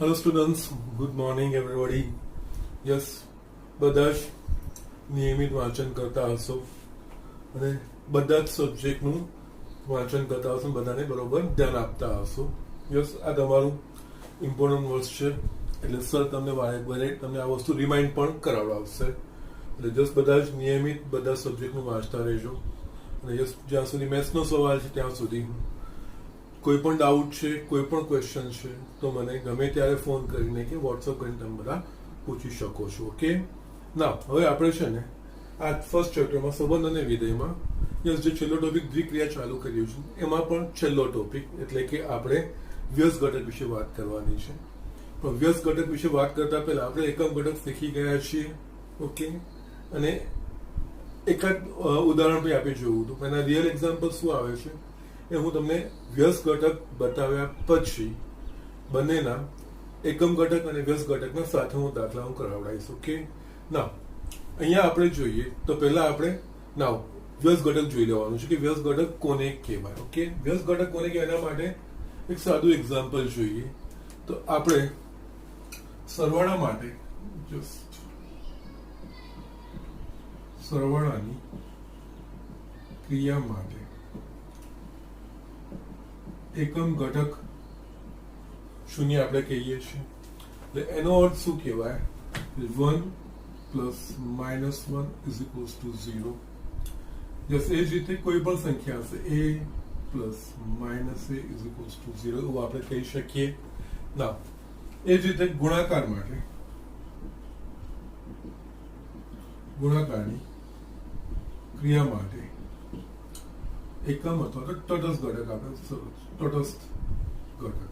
Hello students, good morning everybody. Yes, બધા જ નિયમિત વાંચન કરતા હશો અને બધા જ સબ્જેક્ટનું વાંચન કરતા હશો, બધાને બરોબર ધ્યાન આપતા હશો. યસ, આ તમારું ઇમ્પોર્ટન્ટ વર્ષ છે એટલે સર તમને વારે તમને આ વસ્તુ રિમાઇન્ડ પણ કરાવડાવશે. એટલે જસ્ટ બધા જ નિયમિત બધા સબ્જેક્ટનું વાંચતા રહેજો. અને યસ, જ્યાં સુધી મેથ્સનો સવાલ છે ત્યાં સુધી કોઈ પણ ડાઉટ છે, કોઈ પણ ક્વેશ્ચન છે તો મને ગમે ત્યારે ફોન કરીને કે વોટ્સઅપ કરીને તમે બધા પૂછી શકો છો. ઓકે, ના હવે આપણે છે ને આ ફર્સ્ટ ચેપ્ટરમાં સંબંધ અને વિધેયમાં યસ જે છેલ્લો ટોપિક દ્વિક્રિયા ચાલુ કર્યું છે એમાં પણ છેલ્લો ટોપિક એટલે કે આપણે વ્યસ્ત ઘટક વિશે વાત કરવાની છે. પણ વ્યસ્ત ઘટક વિશે વાત કરતા પહેલા આપણે એકમ ઘટક શીખી ગયા છીએ. ઓકે, અને એકાદ ઉદાહરણ પણ આપી જોયું હતું. એના રિયલ એક્ઝામ્પલ શું આવે છે એ હું તમને વ્યસ્ત ઘટક બતાવ્યા પછી બંનેના એકમ ઘટક અને વ્યસ્ત ઘટકના સાથે હું દાખલા કરાવડાવીશ. ઓકે, ના અહીંયા આપણે જોઈએ તો પહેલા આપણે નાવ વ્યસ્ત ઘટક જોઈ લેવાનું છે કે વ્યસ્ત ઘટક કોને કહેવાય. ઓકે, વ્યસ્ત ઘટક કોને કહેવાય એના માટે એક સાદું એક્ઝામ્પલ જોઈએ તો આપણે સરવાળા માટે સરવાળાની ક્રિયા માટે એકમ ઘટક શૂન્ય આપણે કહીએ છીએ. એટલે એનો અર્થ શું કહેવાય? 1 પ્લસ -1 ઇઝ ઇક્વલ્સ ટુ 0. જસ એ જ રીતે કોઈ પણ સંખ્યા હશે a plus -a is equals two 0 એવું આપણે કહી શકીએ. ના એ જ રીતે ગુણાકાર માટે ગુણાકારની ક્રિયા માટે એકમ અથવા તો તટસ્થ ઘટક આપણે તટસ્થ ઘટક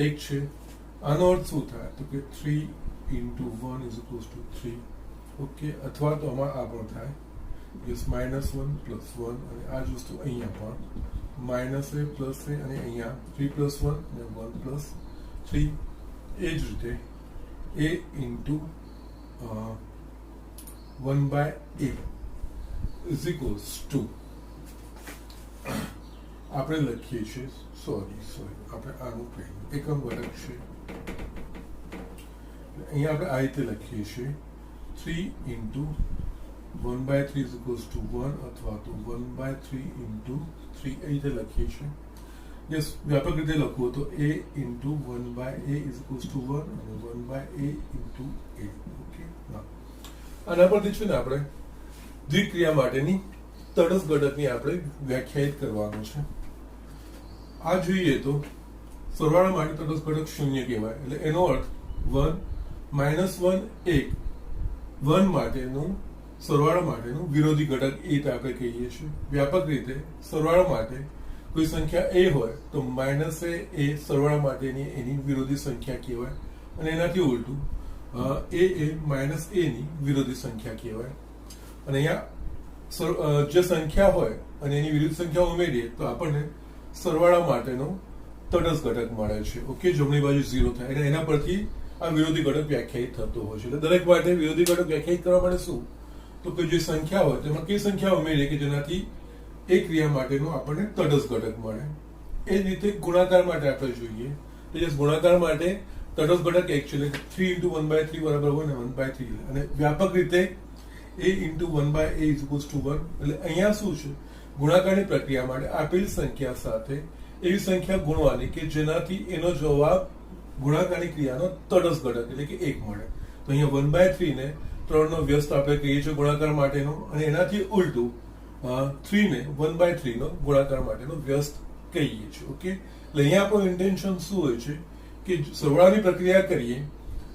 એક છે. આનો અર્થ શું થાય તો કે 3 into 1 is equals to 3. Okay, અથવા તો આમાં આ પણ થાય યસ -1 પ્લસ 1 અને આ જ વસ્તુ અહીંયા પણ -a પ્લસ a અને અહીંયા 3 પ્લસ 1 અને 1 પ્લસ 3. એ જ રીતે a into 1/a is equals to આપણે લખીએ છીએ સોરી આપણે આનું પહેલું એકમ ઘટક છે અહીંયા આપણે આ રીતે લખીએ છીએ 3 into 1/3 is equals to 1 અથવા તો 1/3 into 3 એ રીતે લખીએ છીએ. યસ, વ્યાપક રીતે લખવું તો a into 1/a is equals to 1 અને 1/a into a. ઓકે, આના પરથી છે ને આપણે દ્વિક્રિયા માટેની તટસ્થ ઘટકની આપણે વ્યાખ્યાયિત કરવાનું છે. આ જોઈએ તો સરવાળા માટે તટસ્થ ઘટક શૂન્ય કહેવાય. એટલે એનો અર્થ 1 -1 1 1 માટેનું સરવાળા માટેનું વિરોધી ઘટક એ આપણે કહીએ છીએ. વ્યાપક રીતે સરવાળા માટે કોઈ સંખ્યા a હોય તો -a એ સરવાળા માટેની એની વિરોધી સંખ્યા કહેવાય અને એનાથી ઉલટું a એ -a ની વિરોધી સંખ્યા કહેવાય. અને અહીંયા જે સંખ્યા હોય અને એની વિરુદ્ધ સંખ્યા ઉમેરીએ તો આપણને સરવાળા માટેનો તટસ્થ ઘટક મળે છે. ઓકે, જમણી બાજુ 0 થાય અને એના પરથી આ વિરોધી ઘટક વ્યાખ્યાયિત થતો હોય છે. એટલે દરેક માટે વિરોધી ઘટક વ્યાખ્યાયિત કરવા માટે શું તો કે જે સંખ્યા હોય તેમાં કઈ સંખ્યા ઉમેરીએ કે જેનાથી એ ક્રિયા માટેનો આપણને તટસ્થ ઘટક મળે. એ જ રીતે ગુણાકાર માટે આપણે જોઈએ તો ગુણાકાર માટે તટસ્થ ઘટક એક છે એટલે 3 into 1/3 બરાબર 1 અને 1/3 અને વ્યાપક રીતે a into 1/a is equals to 1. એટલે અહીંયા શું છે ગુણાકારની પ્રક્રિયા માટે આપેલ સંખ્યા સાથે એવી સંખ્યા ગુણવાની કે જેનાથી એનો જવાબ ગુણાકારની ક્રિયાનો તટસ્થ ઘટક એટલે કે 1 મળે. તો અહીંયા 1/3 ને 3 નો વ્યસ્ત આપણે કહીએ છીએ ગુણાકાર માટેનો અને એનાથી ઉલટું 3 ને 1/3 નો ગુણાકાર માટેનો વ્યસ્ત કહીએ છીએ. ઓકે, એટલે અહીંયા આપણું ઇન્ટેન્શન શું હોય છે કે સરવાળાની પ્રક્રિયા કરીએ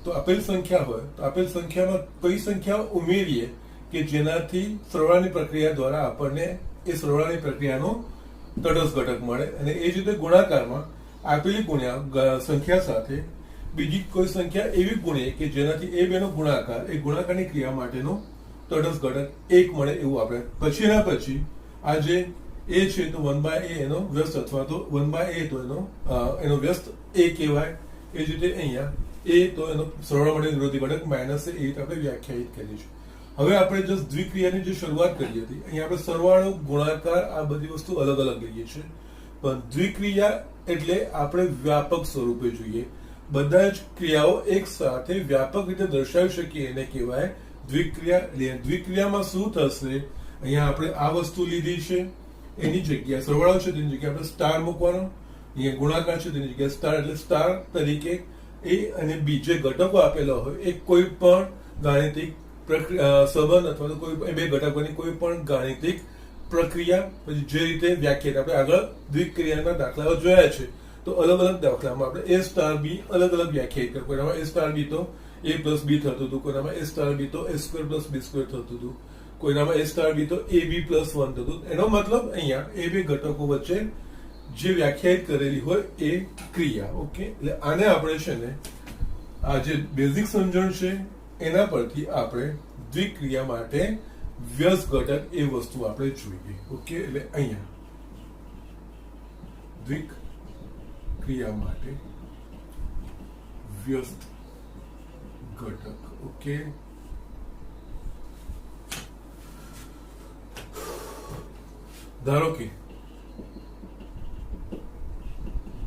તો આપેલ સંખ્યા હોય તો આપેલ સંખ્યામાં કઈ સંખ્યા ઉમેરીએ કે જેનાથી સરવાળાની પ્રક્રિયા દ્વારા આપણને એ સરવાળાની પ્રક્રિયાનો તટસ્થ ઘટક મળે. અને એ જ રીતે ગુણાકારમાં આપેલી સંખ્યા સાથે બીજી કોઈ સંખ્યા એવી ગુણીએ કે જેનાથી એ બેનો ગુણાકાર એ ગુણાકારની ક્રિયા માટેનો તટસ્થ ઘટક 1 મળે એવું આપણે પછી આ જે a છે તો 1/a એનો વ્યસ્ત અથવા તો 1/a તો એનો વ્યસ્ત a કહેવાય. એ જ રીતે અહીંયા a તો એનો સરવાળા માટે વિરોધી ઘટક -a એ રીતે આપણે વ્યાખ્યાયિત કરીએ છીએ. હવે આપણે જસ્ટ દ્વિક્રિયાની જે શરૂઆત કરી હતી અહીંયા આપણે સરવાળો ગુણાકાર આ બધી વસ્તુ અલગ અલગ લઈએ છીએ પણ દ્વિક્રિયા એટલે આપણે વ્યાપક સ્વરૂપે જોઈએ, બધા જ ક્રિયાઓ એક સાથે વ્યાપક રીતે દર્શાવી શકીએ એને કહેવાય દ્વિક્રિયા. દ્વિક્રિયામાં શું થશે, અહીંયા આપણે આ વસ્તુ લીધી છે, એની જગ્યા સરવાળો છે તેની જગ્યાએ આપણે સ્ટાર મૂકવાનો, અહીંયા ગુણાકાર છે તેની જગ્યાએ સ્ટાર, એટલે સ્ટાર તરીકે એ અને બી જે ઘટકો આપેલા હોય એ કોઈ પણ ગાણિતિક સંબંધ અથવા તો કોઈ બે ઘટકોની કોઈ પણ ગાણિતિક પ્રક્રિયા પછી જે રીતે વ્યાખ્યાયિત આપણે આગળ દ્વિક્રિયાના દાખલાઓ જોયા છે, તો અલગ અલગ દાખલામાં આપણે એ સ્ટાર બી અલગ અલગ વ્યાખ્યાયિત કર્યું. કોઈનામાં એ સ્ટાર બી તો એ પ્લસ બી થતું હતું, કોઈનામાં એ સ્ટાર બી તો એ સ્ક્વેર પ્લસ બી સ્ક્વેર થતું હતું, કોઈનામાં એ સ્ટાર બી તો એ બી પ્લસ 1 થતું. એનો મતલબ અહીંયા એ બે ઘટકો વચ્ચે જે વ્યાખ્યાયિત કરેલી હોય એ ક્રિયા. ઓકે, એટલે આને આપણે છે ને આ જે બેઝિક સમજણ છે એના પરથી આપણે દ્વિક્રિયા માટે વ્યસ્ત ઘટક એ વસ્તુ આપણે જોઈએ. ઓકે, એટલે અહીંયા દ્વિક્રિયા માટે વ્યસ્ત ઘટક. ઓકે, ધારો કે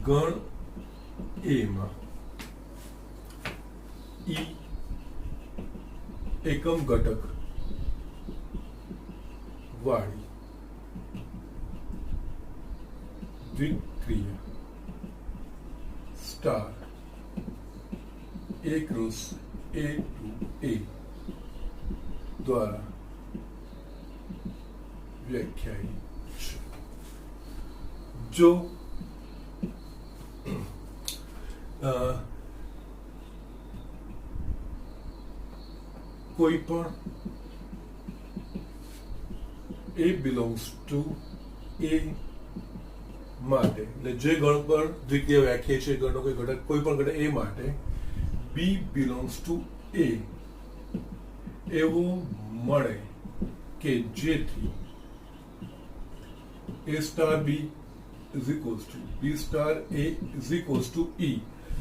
ગણ એ માં ઈ એકમ ઘટક વાળી દ્વિક્રિયા star A cross A to A દ્વારા વ્યાખ્યાયિત છે. જો કોઈ પણ A belongs to A માટે, એટલે જે ગણ પર દ્વિતીય વ્યાખ્યા છે ગણનો કોઈ ઘટક કોઈ પણ ઘટક A માટે B belongs to A એવું મળે કે જેથી A star B is equals to B star A is equals to E.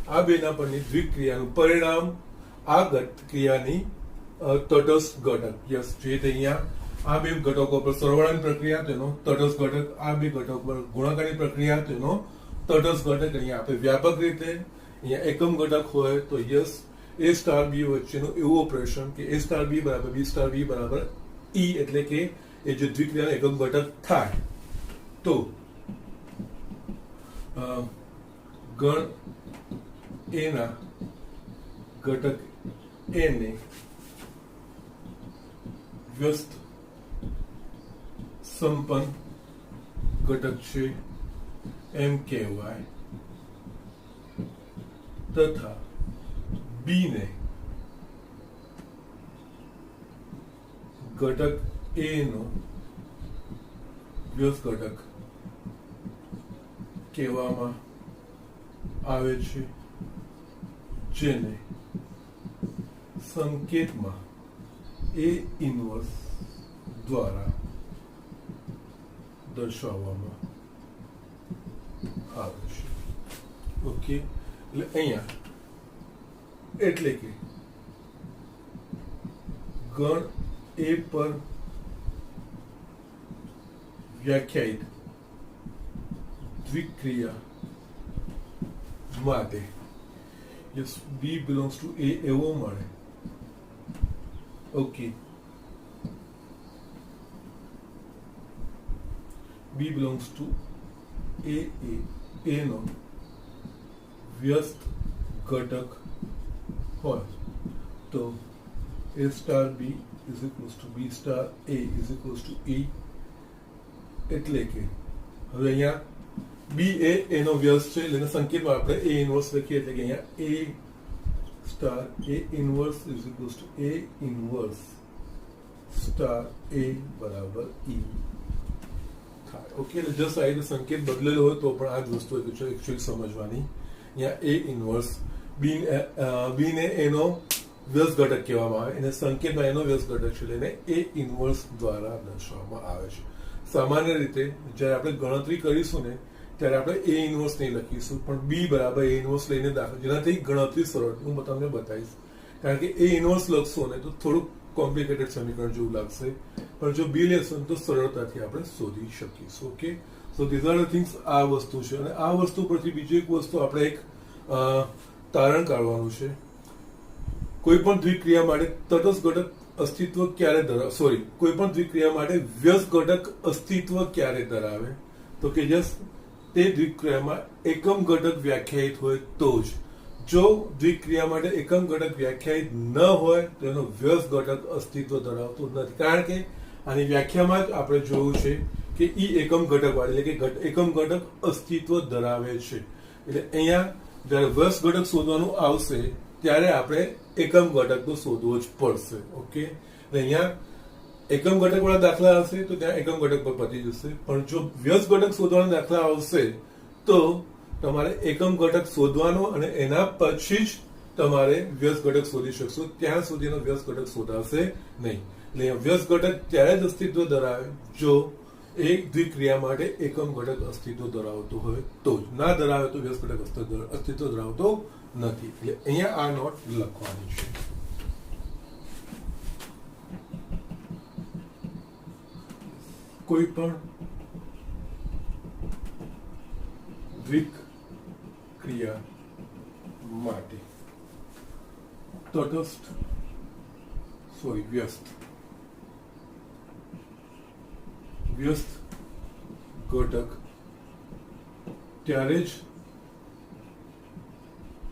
આ બેના પરની દ્વિક્રિયાનું પરિણામ આ ક્રિયાની તટસ્થ ઘટક, યસ, જે અહીંયા આ બે ઘટકો પર સરવાળાની પ્રક્રિયા તેનો તટસ્થ ઘટક, આ બે ઘટકો પર ગુણાકારની પ્રક્રિયા તેનો તટસ્થ ઘટક. અહીંયા આપણે વ્યાપક રીતે અહીંયા એકમ ઘટક હોય તો યસ A સ્ટાર B વચ્ચેનું એવું ઓપરેશન કે A સ્ટાર B બરાબર B સ્ટાર B બરાબર E, એટલે કે એ જે દ્વિક્રિયાનો એકમ ઘટક થાય તો ગણ A ના ઘટક A ને વ્યસ્ત સંપન્ન ઘટક છે એમ કહેવાય, તથા બી ને ઘટક એ નો વ્યસ્ત ઘટક કહેવામાં આવે છે, જેને સંકેતમાં A ઇન્વર્સ દ્વારા દર્શાવવામાં આવે છે. ઓકે, એટલે અહીંયા એટલે કે ગણ A પર વ્યાખ્યાયિત દ્વિક્રિયા માટે yes B belongs to A એવો મળે. Okay, B belongs to A નો વ્યસ્ત ઘટક હોય તો A star B is equals to B star A is equals to E. એટલે કે હવે અહીંયા B એ એનો વ્યસ્ત છે એટલે સંકેતમાં આપણે A ઇન્વર્સ લખીએ, એટલે કે અહીંયા A star A inverse is equals to A inverse star A બરાબર E થાય. ઓકે, એટલે જસ્ટ આ રીતે સંકેત બદલેલો હોય તો પણ આ જ વસ્તુ એકચ્યુઅલી સમજવાની. અહીંયા A ઇન્વર્સ B ને એનો વ્યસ્ત ઘટક કહેવામાં આવે, એને સંકેતમાં એનો વ્યસ્ત ઘટક છે એને A ઇન્વર્સ દ્વારા દર્શાવવામાં આવે છે. સામાન્ય રીતે જ્યારે આપણે ગણતરી કરીશું ને ત્યારે આપણે A ઇન્વર્સ નહીં લખીશું, પણ B બરાબર A ઇન્વર્સ લઈને દાખલ, જેનાથી ગણતરી સરળ હું તમને બતાવીશ. કારણ કે A ઇન્વર્સ લખશો ને તો થોડુંક કોમ્પ્લિકેટેડ સમીકરણ જેવું લાગશે, પણ જો B લેશો તો સરળતાથી આપણે શોધી શકીશું. Okay, so these are the things આ વસ્તુ છે. અને આ વસ્તુ પરથી બીજી એક વસ્તુ આપણે એક તારણ કાઢવાનું છે. કોઈ પણ દ્વિક્રિયા માટે તટસ્થ ઘટક અસ્તિત્વ ક્યારે ધરાવે, સોરી, કોઈ પણ દ્વિક્રિયા માટે વ્યસ્ત ઘટક અસ્તિત્વ ક્યારે ધરાવે, તો કે જસ તે દ્વિક્રિયામાં એકમ ઘટક વ્યાખ્યાયિત હોય તો જ. જો દ્વિક્રિયા માટે એકમ ઘટક વ્યાખ્યાયિત ન હોય તો એનો વ્યસ્ત ઘટક અસ્તિત્વ ધરાવતો નથી. કારણ કે આની વ્યાખ્યામાં જ આપણે જોયું છે કે ઈ એકમ ઘટક વાળી, એટલે કે એકમ ઘટક અસ્તિત્વ ધરાવે છે. એટલે અહીંયા જયારે વ્યસ્ત ઘટક શોધવાનું આવશે ત્યારે આપણે એકમ ઘટક તો શોધવો જ પડશે. ઓકે, એટલે અહીંયા એકમ ઘટક વાળા દાખલા હશે તો ત્યાં એકમ ઘટક પર પતી જશે. પણ જો વ્યસ્ત ઘટક શોધવાના દાખલા આવશે તો તમારે એકમ ઘટક શોધવાનો અને એના પછી જ તમારે વ્યસ્ત ઘટક શોધી શકશો. ત્યાં સુધીનો વ્યસ્ત ઘટક શોધાશે નહીં. એટલે વ્યસ્ત ઘટક ત્યારે જ અસ્તિત્વ ધરાવે જો એક દ્વિક્રિયા માટે એકમ ઘટક અસ્તિત્વ ધરાવતો હોય તો જ. ના ધરાવે તો વ્યસ્ત ઘટક અસ્તિત્વ ધરાવતો નથી. એટલે અહીંયા આ નોટ લખવાની છે. કોઈ પણ દ્વિક્રિયા માટે તટસ્થ, સોરી, વ્યસ્ત ઘટક ત્યારે જ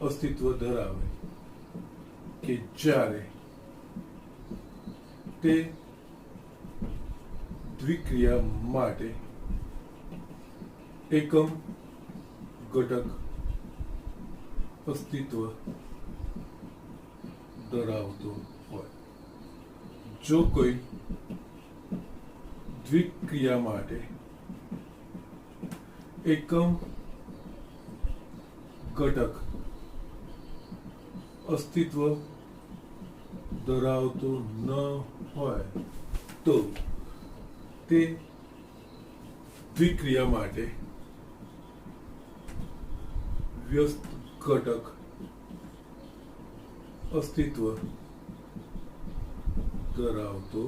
અસ્તિત્વ ધરાવે કે જ્યારે તે દ્વિક્રિયા માટે એકમ ઘટક અસ્તિત્વ ધરાવતો હોય. જો કોઈ દ્વિક્રિયા માટે એકમ ઘટક અસ્તિત્વ ધરાવતો ન હોય તો તે દ્વિક્રિયા માટે વ્યસ્ત ઘટક અસ્તિત્વ ધરાવતો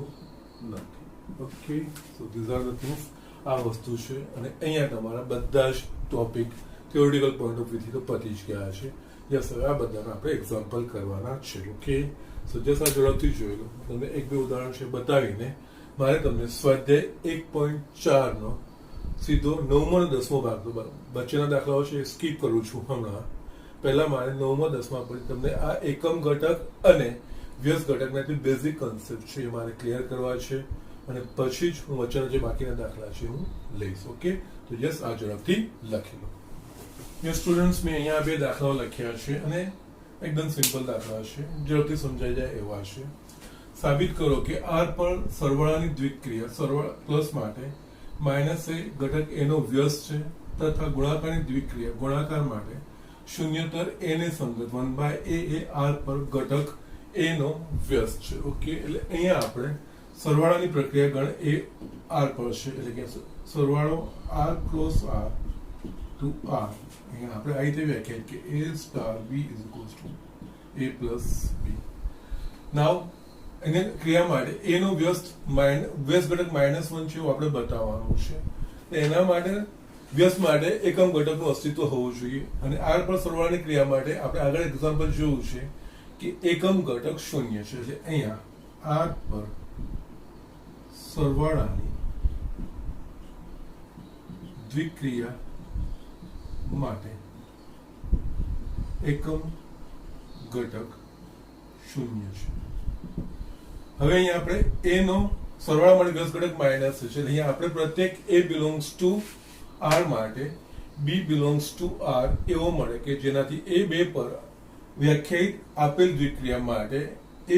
નથી. Okay, so these are the things. આ વસ્તુ છે. અને અહીંયા તમારા બધા જ ટોપિક થિયોરિટિકલ પોઈન્ટ ઓફ વ્યૂથી તો પતી જ ગયા છે. યસ, હવે આ બધાના આપણે એક્ઝામ્પલ કરવાના છે. ઓકે, સો જસ આ ઝડપથી જોઈ લો. તમને એક બે ઉદાહરણ છે બતાવીને મારે તમને સ્વાધ્યાય 1.4 નો સીધો 9મો અને 10મો ભાગ, વચ્ચેના દાખલાઓ છે એ સ્કીપ કરું છું હમણાં. પહેલા મારે 9મા 10મા પર તમને આ એકમ ઘટક અને વ્યસ્ત ઘટકના બેઝિક કન્સેપ્ટ છે એ મારે ક્લિયર કરવા છે. અને પછી જ હું વચ્ચેના જે બાકીના દાખલા છે હું લઈશ. ઓકે, તો યસ, આ ઝડપથી લખી લો. યસ સ્ટુડન્ટ્સ, મેં અહીંયા બે દાખલાઓ લખ્યા છે અને એકદમ સિમ્પલ દાખલા છે, ઝડપથી સમજાઈ જાય એવા છે. સાબિત કરો કે આર પર સરવાળાની દ્વિક્રિયા સરવાળા પ્લસ માટે માઇનસ એ ઘટક એનો વ્યસ્ત છે તથા ગુણાકારની દ્વિક્રિયા ગુણાકાર માટે શૂન્યતર એ ને સંગત 1/a એ આર પર ઘટક એ નો વ્યસ્ત છે. ઓકે, એટલે અહીંયા આપણે સરવાળાની પ્રક્રિયા ગણ એ આર પર છે, એટલે કે સરવાળો R cross R to R. અહીંયા આપણે આ રીતે વ્યાખ્યાયિત કે a star b is equals to a plus b. Now એને ક્રિયા માટે એ નો વ્યસ્ત ઘટક -1 છે એવું આપણે બતાવવાનું છે. એના માટે વ્યસ્ત માટે એકમ ઘટકનું અસ્તિત્વ હોવું જોઈએ. અને આર પર સરવાળાની ક્રિયા માટે આપણે આગળ એક્ઝામ્પલ જોયું છે કે એકમ ઘટક 0 છે. એટલે અહીંયા આર પર સરવાળાની દ્વિક્રિયા માટે એકમ ઘટક 0 છે. હવે અહીંયા આપણે a નો સરવાળા માટે વ્યસ્ત ઘટક માઇનસ છે. અહીંયા આપણે પ્રત્યેક a બિલોંગ્સ ટુ r માટે b બિલોંગ્સ ટુ r એવો મળે કે જેનાથી એ બે પર વ્યાખ્યાયિત આપેલ દ્વિક્રિયા માટે એ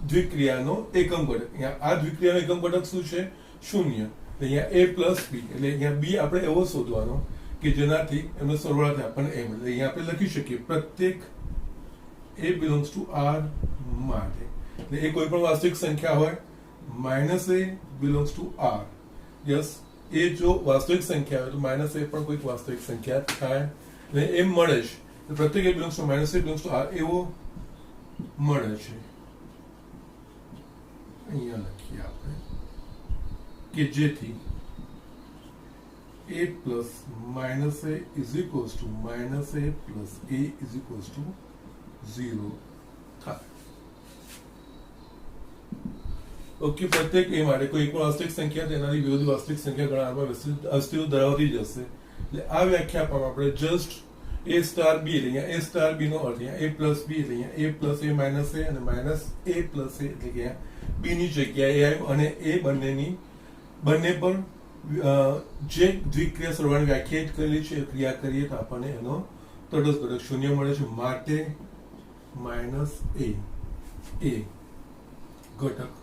દ્વિક્રિયાનો એકમ ઘટક, અહીંયા આ દ્વિક્રિયાનો એકમ ઘટક શું છે? 0. અહીંયા a પ્લસ b, એટલે અહીંયા b આપણે એવો શોધવાનો કે જેનાથી એનો સરવાળા થાય આપણને એ મળે. અહીંયા આપણે લખી શકીએ પ્રત્યેક a બિલોંગ્સ ટુ r માટે, એટલે એ કોઈ પણ વાસ્તવિક સંખ્યા હોય, minus a belongs to r. Yes, એ જો વાસ્તવિક સંખ્યા હોય તો માઇનસ a પણ કોઈક વાસ્તવિક સંખ્યા થાય, એટલે એમ મળે છે. પ્રત્યેક a belongs two minus a belongs to r એવો મળે છે. અહીંયા લખીએ આપણે કે જેથી a plus minus a is equals to minus a plus a is equals to 0 થાય. ઓકે, પ્રત્યેક એ માટે કોઈ પણ વાસ્તવિક સંખ્યા તેનાથી વિરુદ્ધ વાસ્તવિક સંખ્યા ગણવામાં અસ્તિત્વ ધરાવતી જ હશે. એટલે આ વ્યાખ્યા આપવામાં આપણે જસ્ટ a સ્ટાર b એટલે અહીંયા a સ્ટાર b નો અર્થ અહીંયા a પ્લસ b એટલે અહીંયા a plus a minus a અને માઇનસ a પ્લસ a એટલે કે b ની જગ્યાએ આવ્યું અને એ બંને પર જે દ્વિક્રિયા સરવાળે વ્યાખ્યાયિત કરેલી છે એ ક્રિયા કરીએ તો આપણને એનો તટસ્થ ઘટક શૂન્ય મળે છે. માટે માઇનસ a ઘટક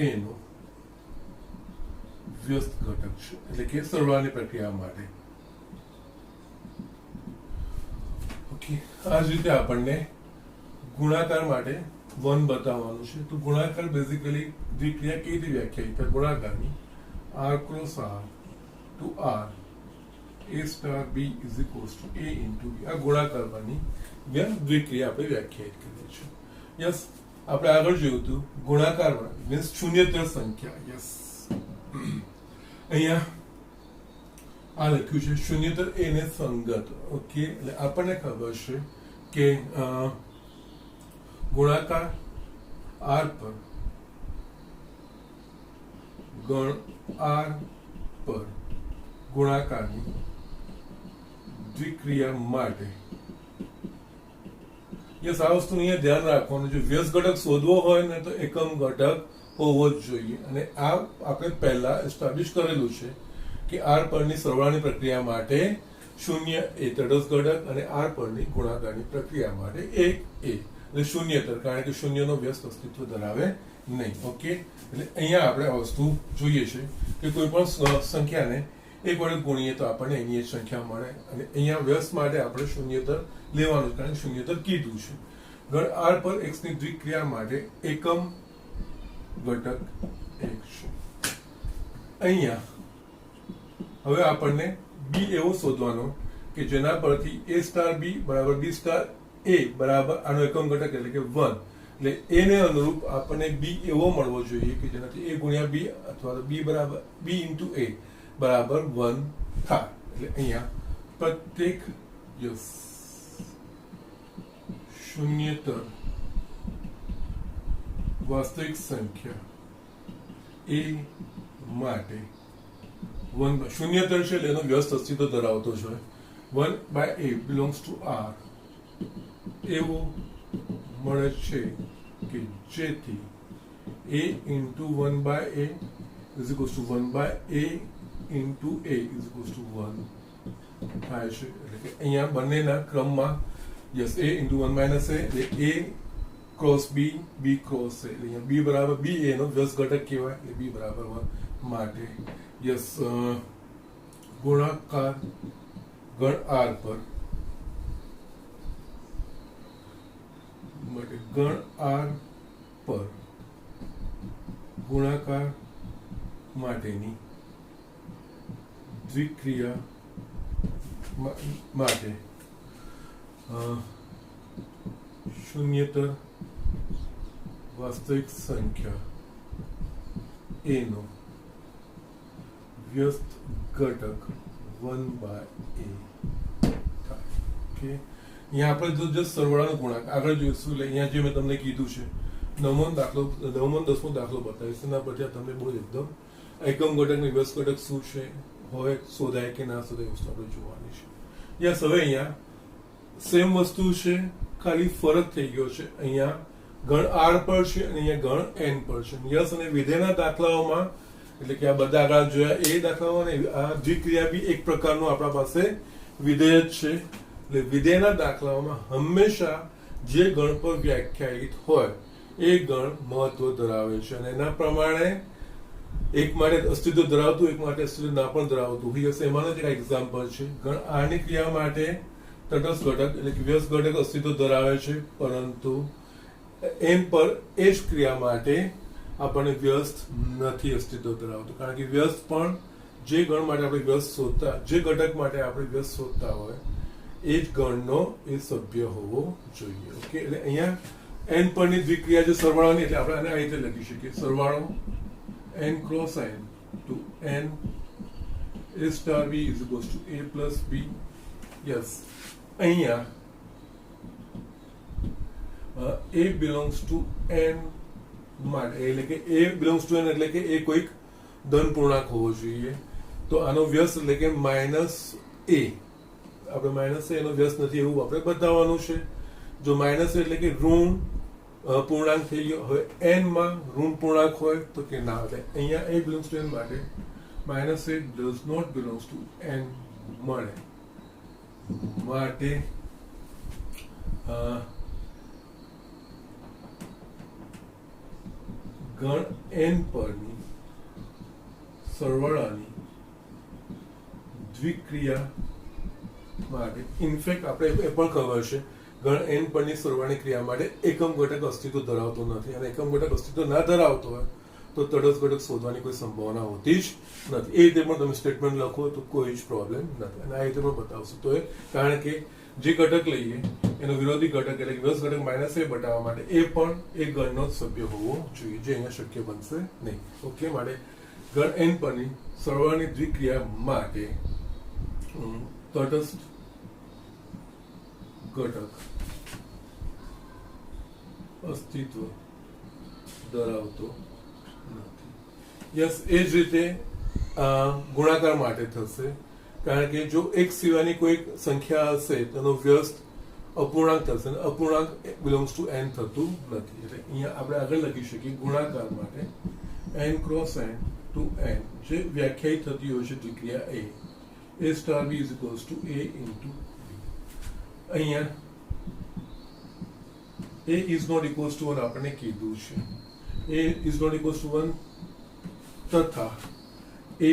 a નો વ્યસ્ત ઘટક છે એટલે કે સરવાળાની પ્રક્રિયા માટે. ઓકે, આ જ રીતે આપણને ગુણાકાર માટે 1 બતાવવાનું છે. તો ગુણાકાર બેઝિકલી દ્વિક્રિયા કેવી રીતે વ્યાખ્યાયિત થાય? ગુણાકારની r cross r to r a star b is equals to a into b. આ ગુણાકાર પરની દ્વિક્રિયા આપણે વ્યાખ્યાયિત કરીએ છીએ. યસ, આપણે આગળ જોયું હતું ગુણાકારમાં મીન્સ શૂન્યતર સંખ્યા. યસ, અહીંયા આ લખ્યું છે શૂન્યતર એ ને સંગત. ઓકે, એટલે આપણને ખબર છે કે ગુણાકાર r પર ગણ r પર ગુણાકારની દ્વિક્રિયા માટે યસ, આ વસ્તુ અહીંયા ધ્યાન રાખવાનું. જો વ્યસ્ત ઘટક શોધવો હોય ને તો એકમ ઘટક હોવો જ જોઈએ. અને આ આપણે પહેલા એસ્ટાબ્લિશ કરેલું છે કે r પરની સરવાળાની પ્રક્રિયા માટે 0 એ તટસ્થ ઘટક અને r પરની ગુણાકારની પ્રક્રિયા માટે 1 a એટલે શૂન્યતર, કારણ કે શૂન્યનો વ્યસ્ત અસ્તિત્વ ધરાવે નહીં. ઓકે, એટલે અહીંયા આપણે આ વસ્તુ જોઈએ છે કે કોઈ પણ સંખ્યાને એક વડે ગુણીએ તો આપણને એની જ સંખ્યા મળે. અને અહીંયા વ્યસ્ત માટે આપણે શૂન્યતર લેવાનું, કારણ કે શૂન્યતર કીધું છે. ગણ r પર x ની દ્વિક્રિયા માટે એકમ ઘટક 1 છે. અહીંયા હવે આપણને b એવો શોધવાનો કે જેના પરથી a સ્ટાર b બરાબર b સ્ટાર a બરાબર આનો એકમ ઘટક એટલે કે 1. એટલે a ને અનુરૂપ આપણને b એવો મળવો જોઈએ કે જેનાથી a ગુણ્યા b અથવા તો b બરાબર b ઇન્ટુ a બરાબર 1 થાય. એટલે અહીંયા પ્રત્યેક શૂન્યતર વાસ્તવિક સંખ્યા a માટે 1 શૂન્યતર છે એટલે એનો વ્યસ્ત અસ્તિત્વ ધરાવતો છે. 1/a બિલોંગ્સ ટુ r એવું મળે છે કે જેથી a into 1/a is equals two 1/a into a is equals to 1 થાય છે. એટલે કે અહીંયા બંનેના ક્રમમાં yes a into 1 minus a એટલે a cross b b cross a એટલે અહીંયા b બરાબર b a નો વ્યસ્ત ઘટક કહેવાય એટલે b બરાબર 1 માટે યસ ગુણાકાર ગણ r પર માટે ગણ r પર ગુણાકાર માટેની દ્વિક્રિયા માટે શૂન્યતર વાસ્તવિક સંખ્યા a નો વ્યસ્ત ઘટક 1/a થાય. ઓકે, અહીંયા આપણે જો જસ્ટ સરવાળાનો ગુણાકાર આગળ જોઈશું. એટલે અહીંયા જે મેં તમને કીધું છે 9મો દાખલો 9મો 10મો દાખલો બતાવીશ. એના પછી તમને બહુ એકદમ એકમ ઘટક ને વ્યસ્ત ઘટક શું છે હોય શોધાય કે ના શોધાય વસ્તુ આપણે જોવાની છે. યસ, હવે અહીંયા સેમ વસ્તુ છે, ખાલી ફરક થઈ ગયો છે. અહીંયા ગણ r પર છે અને અહીંયા ગણ n પર છે. યસ, અને વિધેયના દાખલાઓમાં એટલે કે આ બધા આગળ જોયા એ દાખલાઓમાં આ દ્વિક્રિયા બી એક પ્રકારનું આપણા પાસે વિધેય જ છે. એટલે વિધેયના દાખલાઓમાં હંમેશા જે ગણ પર વ્યાખ્યાયિત હોય એ ગણ મહત્વ ધરાવે છે અને એના પ્રમાણે એક માટે અસ્તિત્વ ધરાવતું એક માટે અસ્તિત્વ ના પણ ધરાવતું હોય. એમાંનો જ એક એક્ઝામ્પલ છે. ગણ r ની ક્રિયા માટે તટસ્થ ઘટક એટલે કે વ્યસ્ત ઘટક અસ્તિત્વ ધરાવે છે, પરંતુ n પર એ જ ક્રિયા માટે આપણને વ્યસ્ત નથી અસ્તિત્વ ધરાવતું, કારણ કે વ્યસ્ત પણ જે ગણ માટે આપણે વ્યસ્ત શોધતા જે ઘટક માટે આપણે વ્યસ્ત શોધતા હોય એ જ ગણનો એ સભ્ય હોવો જોઈએ. ઓકે, એટલે અહીંયા n પરની દ્વિક્રિયા જે સરવાળાની એટલે આપણે આને આ રીતે લખી શકીએ સરવાળો n cross n to n A star B is equals to A plus B. Yes, અહીંયા A belongs to N માટે એટલે કે A belongs to N એટલે કે એ કોઈક ધન પૂર્ણાંક હોવો જોઈએ. તો આનો વ્યસ્ત એટલે કે માઇનસ A, આપણે માઇનસ એનો વ્યસ્ત નથી એવું આપણે બતાવવાનું છે. જો માઇનસ એટલે કે ઋણ પૂર્ણાંક થઈ ગયો. હવે n માં ઋણ પૂર્ણાંક હોય તો કે ના, એટલે અહીંયા A belongs to N માટે minus A does not belongs to N મળે. માટે ગણ n પરની સરવાળાની દ્વિક્રિયા માટે, ઇનફેક્ટ આપણે એ પણ ખબર છે ગણ n પરની સરવાળાની ક્રિયા માટે એકમ ઘટક અસ્તિત્વ ધરાવતો નથી, અને એકમ ઘટક અસ્તિત્વ ના ધરાવતો હોય તો તટસ્થ ઘટક શોધવાની કોઈ સંભાવના હોતી જ નથી. એ રીતે પણ તમે સ્ટેટમેન્ટ લખો તો કોઈ જ પ્રોબ્લેમ નથી, અને આ રીતે પણ બતાવશો તો એ કારણ કે જે ઘટક લઈએ એનો વિરોધી ઘટક એટલે કે વ્યસ્ત ઘટક માઇનસ એ બતાવવા માટે એ પણ એક ગણનો જ સભ્ય હોવો જોઈએ, જે અહીંયા શક્ય બનશે નહીં. ઓકે, માટે ગણ n પરની સરવાળાની દ્વિક્રિયા માટે તટસ્થ ઘટક અસ્તિત્વ ધરાવતો નથી. યસ, એ જ રીતે ગુણાકાર માટે થશે, કારણ કે જો એક સિવાયની કોઈ સંખ્યા હશે તેનો વ્યસ્ત અપૂર્ણાંક થશે, અને અપૂર્ણાંક બિલોંગ્સ ટુ n થતું નથી. એટલે અહીંયા આપણે આગળ લખી શકીએ ગુણાકાર માટે n cross n to n જે વ્યાખ્યાયિત થતી હોય છે દ્વિક્રિયા A star B is equals to A into B. અહીંયા A is not equals to 1 આપણે કીધું છે. A is not equals to 1 તથા A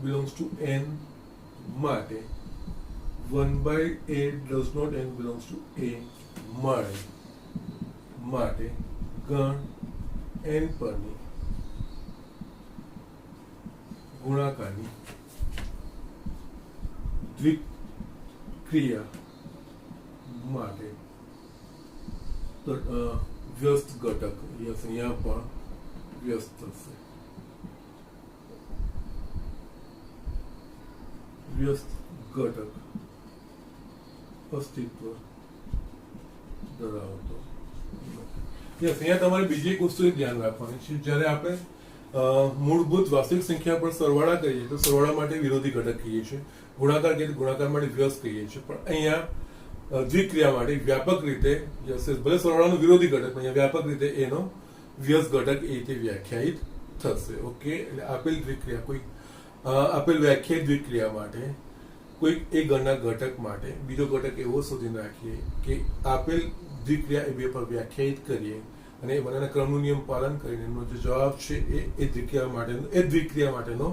બિલોંગ્સ ટુ n માટે 1/A does not n belongs to A મળે. માટે ગણ n પરની ગુણાકારની દ્વિક્રિયા માટે વ્યસ્ત ઘટક, યસ અહીંયા પણ વ્યસ્ત થશે, વ્યસ્ત ઘટક અસ્તિત્વ ધરાવતો. યસ, અહીંયા તમારે બીજી એક વસ્તુ ધ્યાન રાખવાની છે, જ્યારે આપણે મૂળભૂત વાસ્તવિક સંખ્યા પર સરવાળા કરીએ તો સરવાળા માટે વિરોધી ઘટક કહીએ છીએ, ગુણાકાર કહીએ તો ગુણાકાર માટે વ્યસ્ત કહીએ છીએ, પણ અહીંયા દ્વિક્રિયા માટે વ્યાપક રીતે યસ, ભલે સરવાળાનો વિરોધી ઘટક પણ અહીંયા વ્યાપક રીતે એનો વ્યસ્ત ઘટક એ રીતે વ્યાખ્યાયિત થશે. ઓકે, એટલે આપેલ દ્વિક્રિયા કોઈ આપેલ વ્યાખ્યાયિત દ્વિક્રિયા માટે કોઈ એક ગણના ઘટક માટે બીજો ઘટક એવો શોધી નાખીએ કે આપેલ દ્વિક્રિયા એ બે પર વ્યાખ્યાયિત કરીએ અને એ બંનેના ક્રમનું નિયમ પાલન કરીને એનો જે જવાબ છે એ દ્વિક્રિયા માટેનો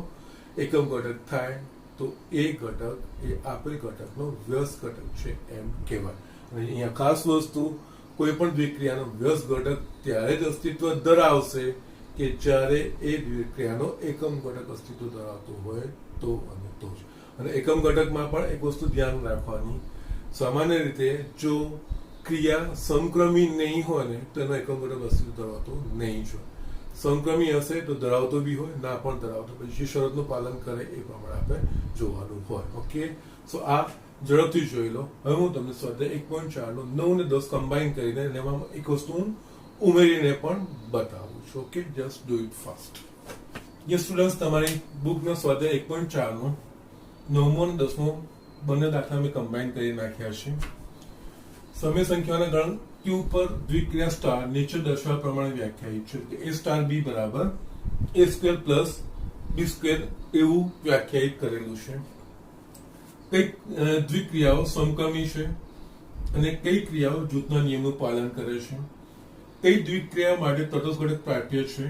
એકમ ઘટક થાય તો એ ઘટક એ આપેલ ઘટકનો વ્યસ્ત ઘટક છે એમ કહેવાય. અને અહીંયા ખાસ વસ્તુ, કોઈ પણ દ્વિક્રિયાનો વ્યસ્ત ઘટક ત્યારે જ અસ્તિત્વ ધરાવશે કે જ્યારે એ દ્વિક્રિયાનો એકમ ઘટક અસ્તિત્વ ધરાવતો હોય તો અને તો જ. અને એકમ ઘટકમાં પણ એક વસ્તુ ધ્યાન રાખવાની, સામાન્ય રીતે જો ક્રિયા સમક્રમી નહીં હોય ને તો એનો એકમ ઘટક અસ્તિત્વ ધરાવતો નહીં જ હોય. સમક્રમી હશે તો ધરાવતો બી હોય, ના પણ ધરાવતો, પછી જે શરતનું પાલન કરે એ પ્રમાણે આપણે જોવાનું હોય. ઓકે, સો આ ઝડપથી જોઈ લો. હવે હું તમને સ્વાધ્યાય 1.4 નો 9 અને 10 કમ્બાઈન કરીને એમાં એક વસ્તુ હું ઉમેરીને પણ બતાવું છું. Okay, just do it fast. Yes students, તમારી બુકનો સ્વાધ્યાય 1.4 નો 9મો અને 10મો બંને દાખલા મેં કમ્બાઈન કરી નાખ્યા છે. સમય સંખ્યાના ગણ Q પર દ્વિક્રિયા સ્ટાર નીચે દર્શાવ્યા પ્રમાણે વ્યાખ્યાયિત છે કે A સ્ટાર B બરાબર A square plus B square એવું વ્યાખ્યાયિત કરેલું છે. કઈ દ્વિક્રિયાઓ સમક્રમી છે અને કઈ ક્રિયાઓ જૂથના નિયમનું પાલન કરે છે, કઈ દ્વિક્રિયા માટે તટસ્થ ઘટક પ્રાપ્ય છે,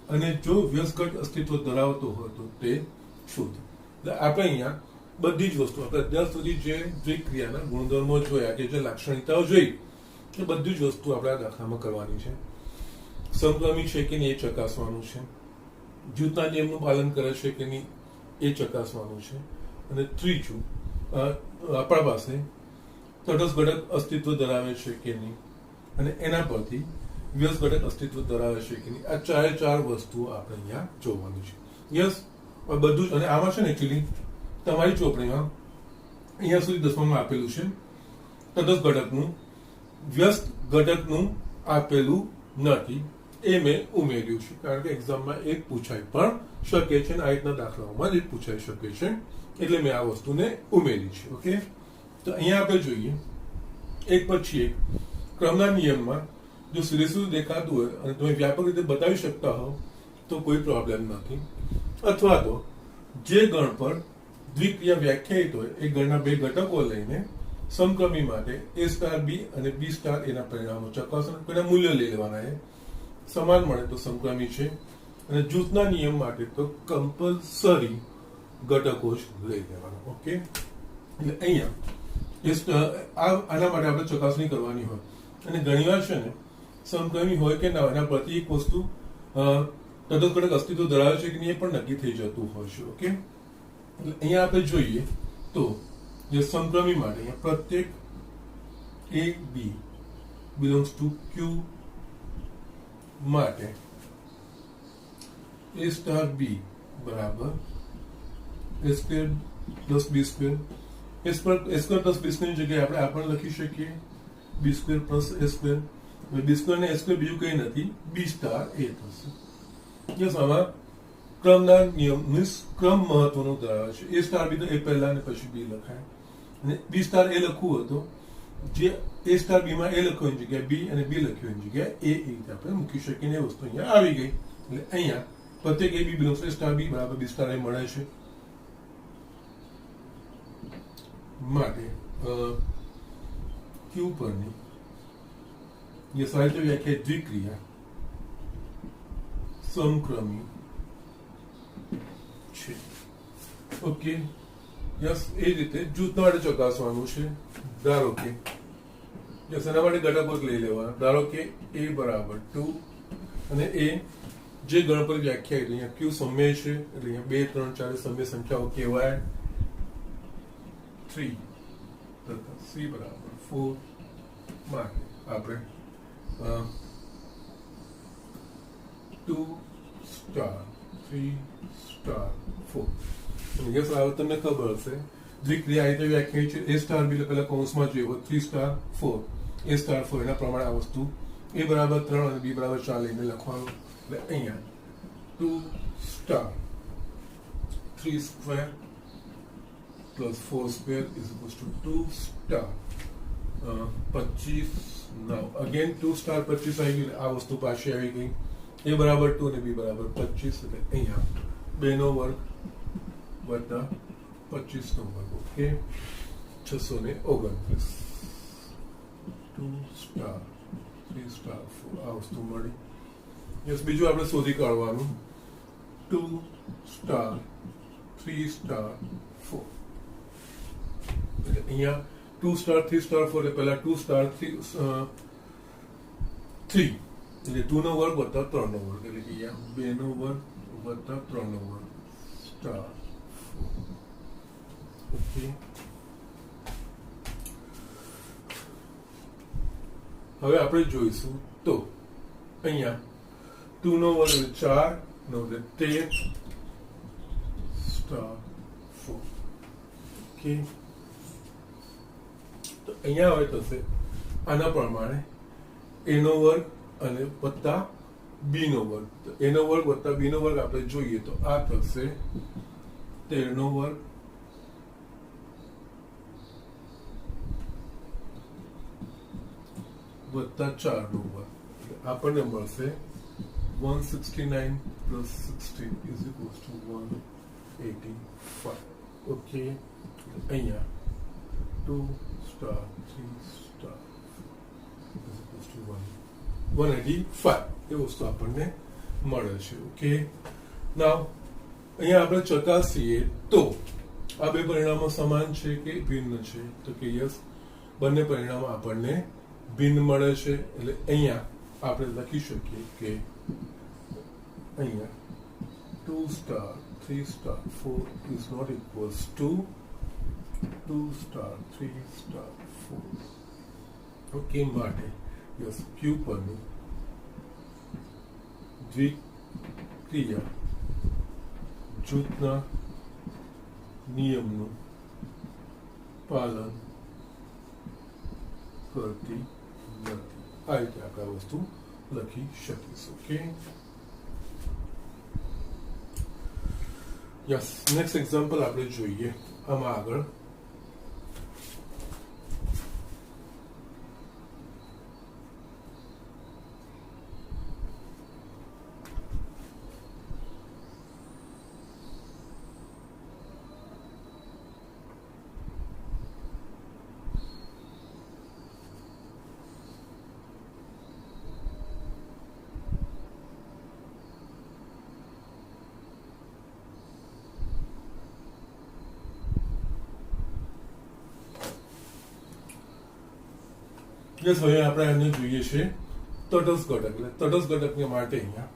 અને જો વ્યસ્ત ઘટક અસ્તિત્વ ધરાવતો હોય તો તે શોધો. આપણે અહીંયા બધી જ વસ્તુ આપણે અત્યાર સુધી જે દ્વિક્રિયાના ગુણધર્મો જોયા કે જે લાક્ષણિકતાઓ જોઈ એ બધી જ વસ્તુ આપણે આ દાખલામાં કરવાની છે. સમક્રમી છે કે નહીં એ ચકાસવાનું છે, જૂથના નિયમનું પાલન કરે છે કે નહીં એ ચકાસવાનું છે, અને ત્રીજું આપણા પાસે તટસ્થ ઘટક અસ્તિત્વ ધરાવે છે કે નહીં અને એના પરથી વ્યસ્ત ઘટક અસ્તિત્વ ધરાવે છે કે નહીં, આ ચાર વસ્તુઓ આપણે અહીંયા જોવાની છે. યસ, બધું જ. અને આમાં છે ને એકચ્યુઅલી તમારી ચોપડીમાં અહીંયા સુધી દસમામાં આપેલું છે તટસ્થ ઘટકનું વ્યસ્ત ઘટકનું આપેલું નથી, એ મેં ઉમેર્યું છે કારણ કે એક્ઝામમાં એક પૂછાઈ પણ શકે છે અને આ રીતના દાખલાઓમાં જ પૂછાઈ શકે છે, એટલે મેં આ વસ્તુને ઉમેરી છે. ઓકે, તો અહીંયા આપણે જોઈએ એક પછી એક ક્રમના નિયમમાં જો સીધે સીધું દેખાતું હોય અને તમે વ્યાપક રીતે બતાવી શકતા હો તો કોઈ પ્રોબ્લેમ નથી, અથવા તો જે ગણ પર દ્વિક્રિયા વ્યાખ્યાયિત હોય એ ગણના બે ઘટકો લઈને સમક્રમી માટે a સ્ટાર b અને b સ્ટાર એના પરિણામો ચકાસવાના, એના મૂલ્ય લઈ લેવાના, એ સમાન મળે તો સમક્રમી છે, અને જૂથના નિયમ માટે તો કમ્પલસરી ઘટકો જ લઈ લેવાના. ઓકે, એટલે અહીંયા આના માટે આપણે ચકાસણી કરવાની હોય અને ઘણીવાર છે ને સમક્રમી હોય કે ના હોય એના પ્રતિ એક વસ્તુ તટસ્થ ઘટક અસ્તિત્વ ધરાવે છે કે નહીં એ પણ નક્કી થઈ જતું હોય છે. ઓકે, એટલે અહીંયા આપણે જોઈએ તો જે સમક્રમી માટે અહીંયા પ્રત્યેક a b belongs to q માટે a સ્ટાર b બરાબર a square plus b square, a square plus b square ની જગ્યાએ આપણે આ પણ લખી શકીએ b square plus a square. b square ને a સ્ક્વેર બીજું કંઈ નથી, b સ્ટાર a થશે. યસ, આમાં ક્રમના નિયમ મીન્સ ક્રમ મહત્વનો ધરાવે છે. a સ્ટાર b તો a પહેલા અને પછી b લખાય, અને b સ્ટાર a લખવું હતો જે a સ્ટાર b માં a લખ્યો એની જગ્યાએ b અને b લખ્યો એની જગ્યાએ a એ રીતે આપણે મૂકી શકીએ ને એ વસ્તુ અહીંયા આવી ગઈ. એટલે અહીંયા પ્રત્યેક a b belongs to a star b બરાબર b સ્ટાર a મળે છે. માટે q પરની ये साहित्य व्याख्या द्विक्रिया समक्रमी છે. ઓકે, યસ, એ રીતે જૂથ માટે ચકાસવાનું છે. ધારો કે યસ એના માટે ઘટકો લઈ લેવાના. ધારો કે a બરાબર 2 અને a જે ગણ પર વ્યાખ્યાયિત અહીંયા q સમય છે એટલે અહીંયા 2 3 4 સમય સંખ્યાઓ કહેવાય. 3 તથા c બરાબર 4 માટે આપણે 2 સ્ટાર 3 સ્ટાર 4 યસ, આ તમને ખબર હશે દ્વિક્રિયા રીતે વ્યાખ્યાયિત છે. a સ્ટાર b પેલા કૌંસમાં જોઈએ 3 સ્ટાર 4 a સ્ટાર 4 એના પ્રમાણે આ વસ્તુ a બરાબર 3 અને b બરાબર 4 લઈને લખવાનું. એટલે અહીંયા 2 star 3 square plus 4 square is equals two 2 star 25. Now again 2 star 25 આવી ગયું, આ વસ્તુ પાછી આવી ગઈ. a બરાબર 2 અને b બરાબર 25, એટલે અહીંયા 2 નો વર્ગ વત્તા 25 નો વર્ગ. ઓકે, 629. 2 સ્ટાર 3 સ્ટાર 4 આ વસ્તુ મળી. યસ, બીજું આપણે શોધી કાઢવાનું 2 સ્ટાર 3 સ્ટાર 4. એટલે અહીંયા 2 સ્ટાર 3 સ્ટાર 4 એટલે પહેલા 2 સ્ટાર 3 એટલે 2 નો વર્ગ વત્તા 3 નો વર્ગ, એટલે કે અહીંયા 2 નો વર્ગ વત્તા 3 નો વર્ગ સ્ટાર 4. ઓકે, હવે આપણે જોઈશું તો અહીંયા 2 નો વર્ગ એટલે 4 નો વર્ગ 13 સ્ટાર 4. ઓકે, તો અહીંયા હવે થશે આના પ્રમાણે a નો વર્ગ અને વત્તા b નો વર્ગ. તો a નો વર્ગ વત્તા b નો વર્ગ આપણે જોઈએ તો આ થશે 13 નો વર્ગ વત્તા 4 નો વર્ગ, એટલે આપણને મળશે 169 plus 16 is equals two 185. Okay, અહીંયા 2 સ્ટાર 3 સ્ટાર 185 એ વસ્તુ આપણને મળે છે. ઓકે, નાવ અહીંયા આપણે ચકાસીએ તો આ બે પરિણામો સમાન છે કે ભિન્ન છે, તો કે યસ બંને પરિણામો આપણને ભિન્ન મળે છે. એટલે અહીંયા આપણે લખી શકીએ કે અહીંયા 2 star 3 star 4 is not equals to 2 star 3 star 4. Okay, માટે યસ q પરનું દ્વિક્રિયા જૂથના નિયમનું પાલન કરતી નથી. આ રીતે આપણે આ વસ્તુ લખી શકીશું. Okay, yes. નેક્સ્ટ એક્ઝામ્પલ આપણે જોઈએ આમાં આગળ. યસ, હવે આપણે આને જોઈએ છે તટસ્થ ઘટક. એટલે તટસ્થ ઘટકને માટે અહીંયા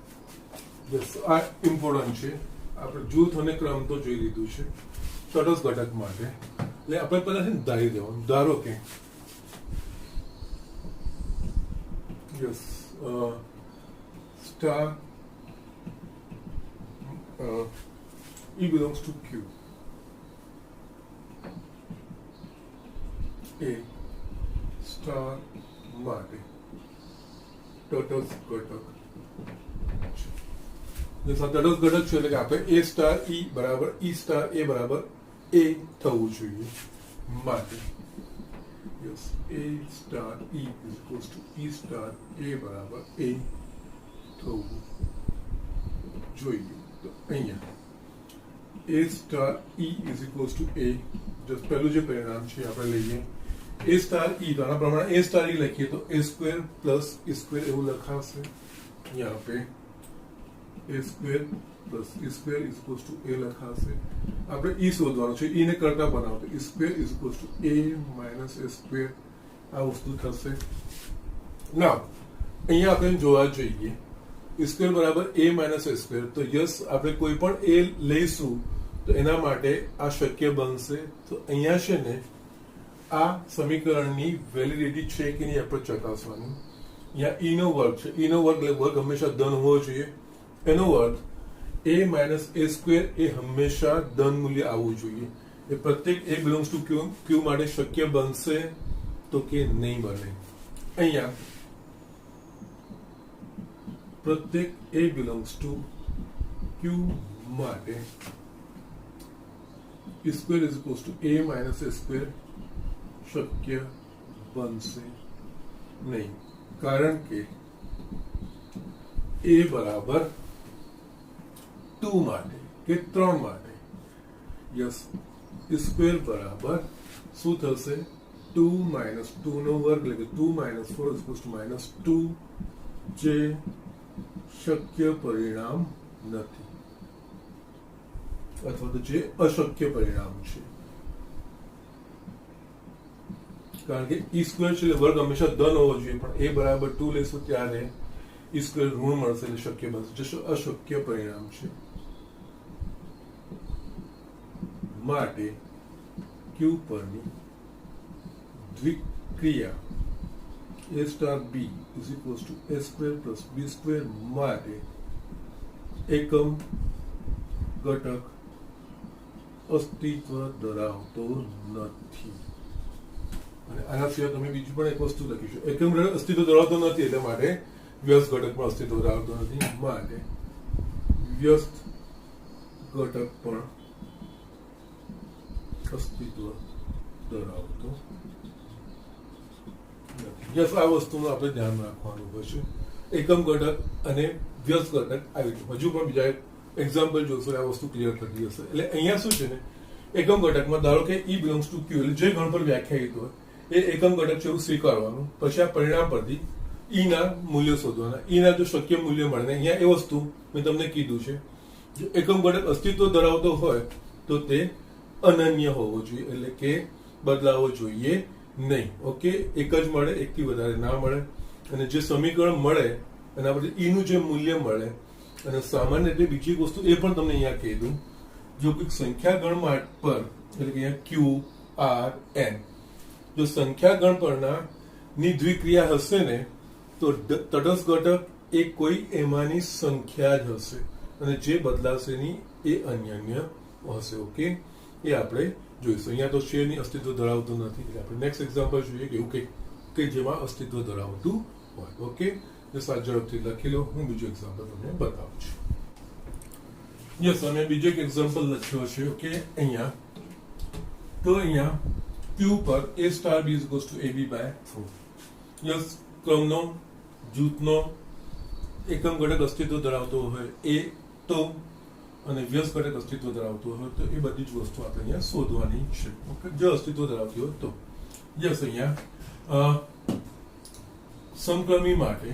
યસ આ ઇમ્પોર્ટન્ટ છે. આપણે જૂથ અને ક્રમ તો જોઈ લીધું છે. તટસ્થ ઘટક માટે એટલે આપણે પહેલા છે ને ધારી દેવાનું. ધારો કે yes star E belongs to Q. A star માટે તટસ્થ ઘટક છે. તટસ્થ ઘટક છે એટલે કે આપણે A સ્ટાર E બરાબર E સ્ટાર A બરાબર A થવું જોઈએ માટે yes A star E equals to E star A બરાબર A થવું જોઈએ. તો અહીંયા A star E is equals to A, just પહેલું જે પરિણામ છે આપણે લઈએ A સ્ટાર E. તો આના પ્રમાણે A સ્ટાર E લખીએ તો A square plus E square એવું લખાશે. यहाँ पे A square plus E square is equals to A લખાશે. આપણે E શોધવાનું છે. E ને કરતા બનાવો તો E square is equals to A minus A square આ વસ્તુ થશે. નાઉ અહીંયા આપણે જોવા જોઈએ E સ્ક્વેર બરાબર A માઇનસ A સ્ક્વેર. તો યસ આપણે કોઈ પણ A લઈશું તો એના માટે આ શક્ય બનશે. તો અહીંયા છે ને આ સમીકરણની વેલિડિટી છે કે નહીં આપણે ચકાસવાનું. અહીંયા E નો વર્ગ છે. E નો વર્ગ એટલે વર્ગ હંમેશા ધન હોવો જોઈએ. એનો વર્ગ A માઇનસ A સ્ક્વેર એ હંમેશા ધન મૂલ્ય આવવું જોઈએ. એ પ્રત્યેક A બિલોંગ્સ ટુ Q માટે શક્ય બનશે તો કે નહીં બને. અહીંયા પ્રત્યેક A બિલોંગ્સ ટુ Q માટે E square is equals to A minus A square શક્ય બનશે નહીં. કારણ કે A બરાબર 2 માટે કે 3 માટે યસ E સ્ક્વેર બરાબર શું થશે 2 માઇનસ 2 નો વર્ગ એટલે કે 2 minus 4 is equals two minus 2 જે શક્ય પરિણામ નથી અથવા તો જે અશક્ય પરિણામ છે. કારણ કે E સ્ક્વેર છે એટલે વર્ગ હંમેશા ધન હોવો જોઈએ, પણ A બરાબર 2 લેશું ત્યારે E સ્ક્વેર ઋણ મળશે એટલે શક્ય બનશે, જે અશક્ય પરિણામ છે. માટે Q પરની દ્વિક્રિયા A star B is equals to A square plus B square માટે એકમ ઘટક અસ્તિત્વ ધરાવતો નથી. અને આના સિવાય તમે બીજું પણ એક વસ્તુ લખીશું. એકમ ઘટક અસ્તિત્વ ધરાવતો નથી એટલે માટે વ્યસ્ત ઘટક પણ અસ્તિત્વ ધરાવતો નથી. માટે વ્યસ્ત ઘટક પણ અસ્તિત્વ ધરાવતો નથી. યસ, આ વસ્તુનું આપણે ધ્યાન રાખવાનું હશે. એકમ ઘટક અને વ્યસ્ત ઘટક આવી હજુ પણ બીજા એક્ઝામ્પલ જોશો આ વસ્તુ ક્લિયર થતી હશે. એટલે અહીંયા શું છે ને, એકમ ઘટકમાં ધારો કે E બિલોંગ્સ ટુ Q એટલે જે ગણપર વ્યાખ્યાયિત હોય એ એકમ ઘટક છે એવું સ્વીકારવાનું. પછી આ પરિણામ પરથી E ના મૂલ્યો શોધવાના. E ના જો શક્ય મૂલ્ય મળે, અહીંયા એ વસ્તુ મેં તમને કીધું છે, જો એકમ ઘટક અસ્તિત્વ ધરાવતો હોય તો તે અનન્ય હોવો જોઈએ, એટલે કે બદલાવો જોઈએ નહીં. ઓકે, એક જ મળે, એકથી વધારે ના મળે. અને જે સમીકરણ મળે એના પરથી E નું જે મૂલ્ય મળે, અને સામાન્ય રીતે બીજી એક વસ્તુ એ પણ તમને અહીંયા કહી દઉં, જો કોઈક સંખ્યા ગણ પર એટલે કે અહીંયા Q R N જો સંખ્યા ગણ પરના ની દ્વિક્રિયા હશે ને તો તટસ્થ ઘટક એ કોઈ એમાંની સંખ્યા જ હશે અને જે બદલાશે નહીં એ અનન્ય હશે. ઓકે, એ આપણે જોઈશું. અહીંયા તો શેરની અસ્તિત્વ ધરાવતું નથી એટલે આપણે નેક્સ્ટ એક્ઝામ્પલ જોઈએ કે એવું કે જેમાં અસ્તિત્વ ધરાવતું હોય. ઓકે, તો આ ઝડપથી લખી લો. હું બીજું એક્ઝામ્પલ તમને બતાવું છું. યસ, અમે બીજો એક એક્ઝામ્પલ લખ્યો છે. ઓકે, અહીંયા તો અહીંયા Q પર A star B is to AB by 4. Yes, ક્રમનો જૂથનો એકમ ઘટક અસ્તિત્વ ધરાવતો હોય એ તો અને વ્યસ્ત ઘટક અસ્તિત્વ ધરાવતો હોય તો એ બધી જ વસ્તુ આપણે અહીંયા શોધવાની છે. ઓકે, જો અસ્તિત્વ ધરાવતી હોય તો યસ અહીંયા સમક્રમી માટે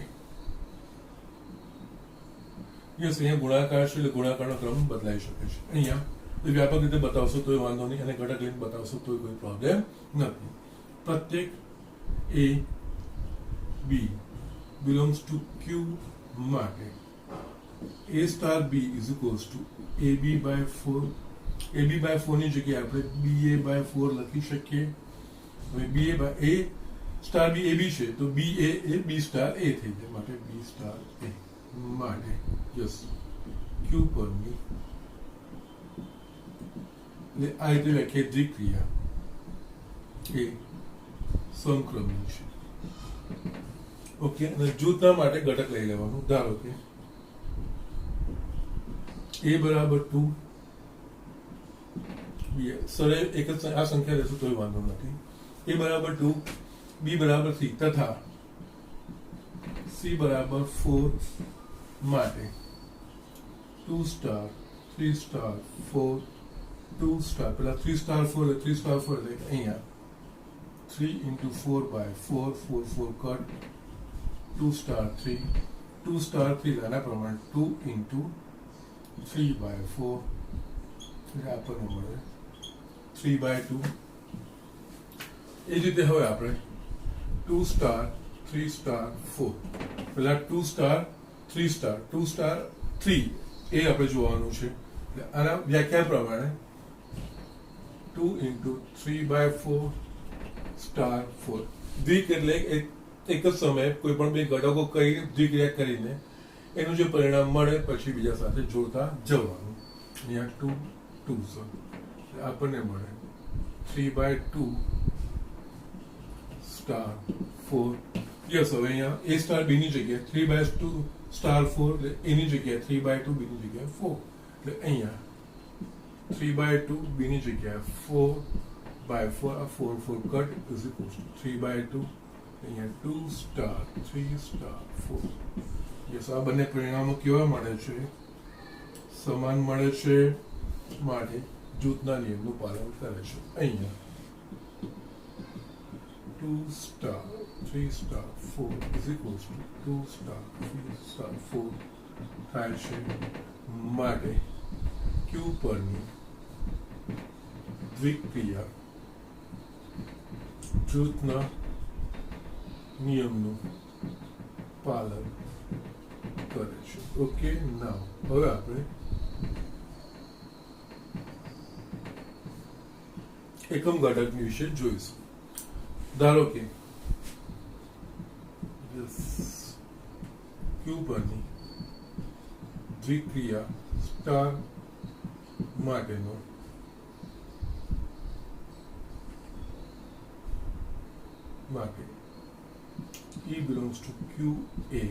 યસ અહીંયા ગુણાકાર છે એટલે ગુણાકારનો ક્રમ બદલાઈ શકે છે. અહીંયા વ્યાપક રીતે બતાવશો તો વાંધો નહીં અને ઘટક લઈને બતાવશો તો કોઈ પ્રોબ્લેમ નથી. પ્રત્યેક A B belongs to Q માટે A star B is equals to AB by 4. AB by 4 ની જગ્યાએ આપણે BA by 4 લખી શકીએ. હવે BA by A star B AB છે તો BA A B star A થઈ જાય માટે B સ્ટાર A માટે યસ Q પરની એટલે આ રીતે વ્યાખ્યાયિત દ્વિક્રિયા એ સમક્રમી છે. ઓકે, અને જૂથના માટે ઘટક લઈ લેવાનું. ધારો કે A બરાબર 2 સરે એક જ આ સંખ્યા લેશું તોય વાંધો નથી. A બરાબર 2 B બરાબર 3 તથા C બરાબર 4 માટે 2 સ્ટાર 3 સ્ટાર 4 2 સ્ટાર પેલા 3 સ્ટાર 4 એટલે 3 સ્ટાર 4 એટલે અહીંયા 3 into 4 by 4 4 4 cut 2 star 3 2 star 3 આના પ્રમાણે 2 into 3 by 4 એટલે આપણને મળે 3 by 2. એ જ રીતે હવે આપણે 2 સ્ટાર 3 સ્ટાર 4 પેલા 2 સ્ટાર 3 સ્ટાર 2 સ્ટાર 3 એ આપણે જોવાનું છે. એટલે આના વ્યાખ્યા પ્રમાણે 2 into 3 by 4 સ્ટાર 4 દ્વિક એટલે એક જ સમયે કોઈ પણ બે ઘટકો કરી દ્વિક્રિયા કરીને એનું જે પરિણામ મળે પછી બીજા સાથે જોડતા જવાનું. અહીંયા 2 2 આપણને મળે 3 by 2 સ્ટાર 4. યસ, હવે અહીંયા A સ્ટાર B ની જગ્યાએ 3 by 2 સ્ટાર 4 એટલે A ની જગ્યાએ 3 by 2 B ની જગ્યાએ 4 એટલે અહીંયા 3 by 2 B ની જગ્યાએ 4 by 4 આ 4 4 cut is equals two 3 by 2 અહીંયા 2 સ્ટાર 3 સ્ટાર 4. યસ, આ બંને પરિણામો કેવા મળે છે? સમાન મળે છે માટે જૂથના નિયમનું પાલન કરે છે. અહીંયા 2 star 3 star 4 is equals two 2 star 3 star 4 થાય છે માટે Q પરની દ્વિક્રિયા જૂથના નિયમનું પાલન કરે છે. ઓકે, નાવ હવે આપણે એકમ ઘટક વિશે જોઈશું. ધારો કે Q પરની દ્વિક્રિયા સ્ટાર માટેનો માટે E belongs to QA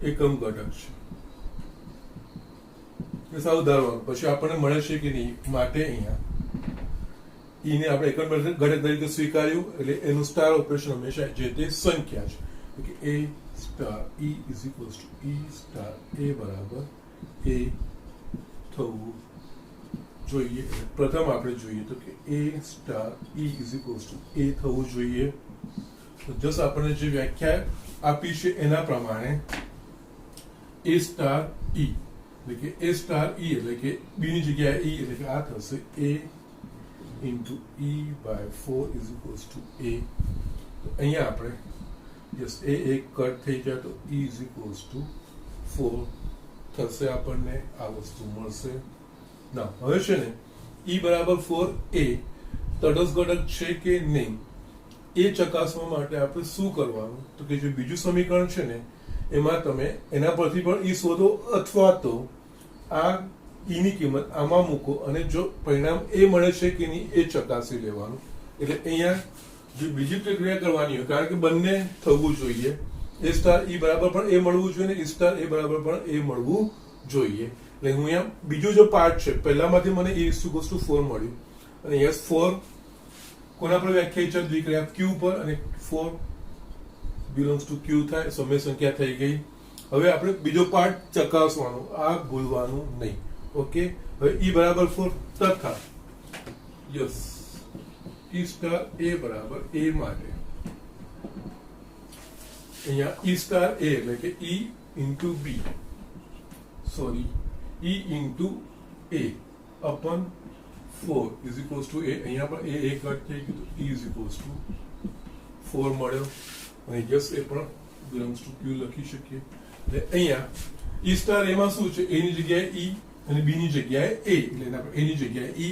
એકમ ઘટક છે. સાવ ધારવાનું પછી આપણને મળે છે કે નહીં માટે અહીંયા E ને આપણે એકમ ઘટક તરીકે સ્વીકાર્યું એટલે એનું સ્ટાર ઓપરેશન હંમેશા જે તે સંખ્યા છે કે A star E is equals to E star A બરાબર A થવું જોઈએ. પ્રથમ આપણે જોઈએ તો કે A star E is equals to A થવું જોઈએ. તો જસ્ટ આપણને જે વ્યાખ્યા આપી છે એના પ્રમાણે A સ્ટાર E એટલે કે A સ્ટાર E એટલે કે B ની જગ્યાએ E એટલે કે આ થશે A into E by 4 is equals to A. તો અહીંયા આપણે યસ A એક કટ થઈ જાય તો E is equals to 4 થશે. આપણને આ વસ્તુ મળશે. ના હવે છે ને E બરાબર 4A તટસ્થ ઘટક છે કે નહીં એ ચકાસવા માટે આપણે શું કરવાનું તો કે જે બીજું સમીકરણ છે ને એમાં તમે એના પરથી પણ E શોધો અથવા તો આ ઈ ની કિંમત આમાં મૂકો અને જો પરિણામ એ મળે છે કે નહીં એ ચકાસી લેવાનું. એટલે અહીંયા જે બીજી પ્રક્રિયા કરવાની હોય, કારણ કે બંને થવું જોઈએ, એ સ્ટાર ઈ બરાબર પણ એ મળવું જોઈએ ને ઈ સ્ટાર એ બરાબર પણ એ મળવું જોઈએ. એટલે હું અહીંયા બીજો જો પાર્ટ છે, પહેલામાંથી મને e = 4 મળ્યું અને યસ 4 કોના પર વ્યાખ્યાયિત છે? દ્વિક્રિયા q પર, અને 4 બિલોંગ્સ ટુ q થાય, સમય સંખ્યા થઈ ગઈ. હવે આપણે બીજો પાર્ટ ચકાસવાનો, આ ભૂલવાનું નહીં. ઓકે, હવે e બરાબર 4 તથા યસ e સ્ટાર a બરાબર a માટે અહીંયા e સ્ટાર a એટલે કે e into b, sorry e into a અપન 4 is equals to a. અહીંયા પણ a એક કટ થઈ ગયું તો e ઇઝ ઇક્વલ્સ ટુ 4 મળ્યો અને યસ એ પણ બિલોંગ્સ ટુ q લખી શકીએ. એટલે અહીંયા e સ્ટાર a માં શું છે? a ની જગ્યાએ e અને b ની જગ્યાએ a, એટલે એના a ની જગ્યાએ e,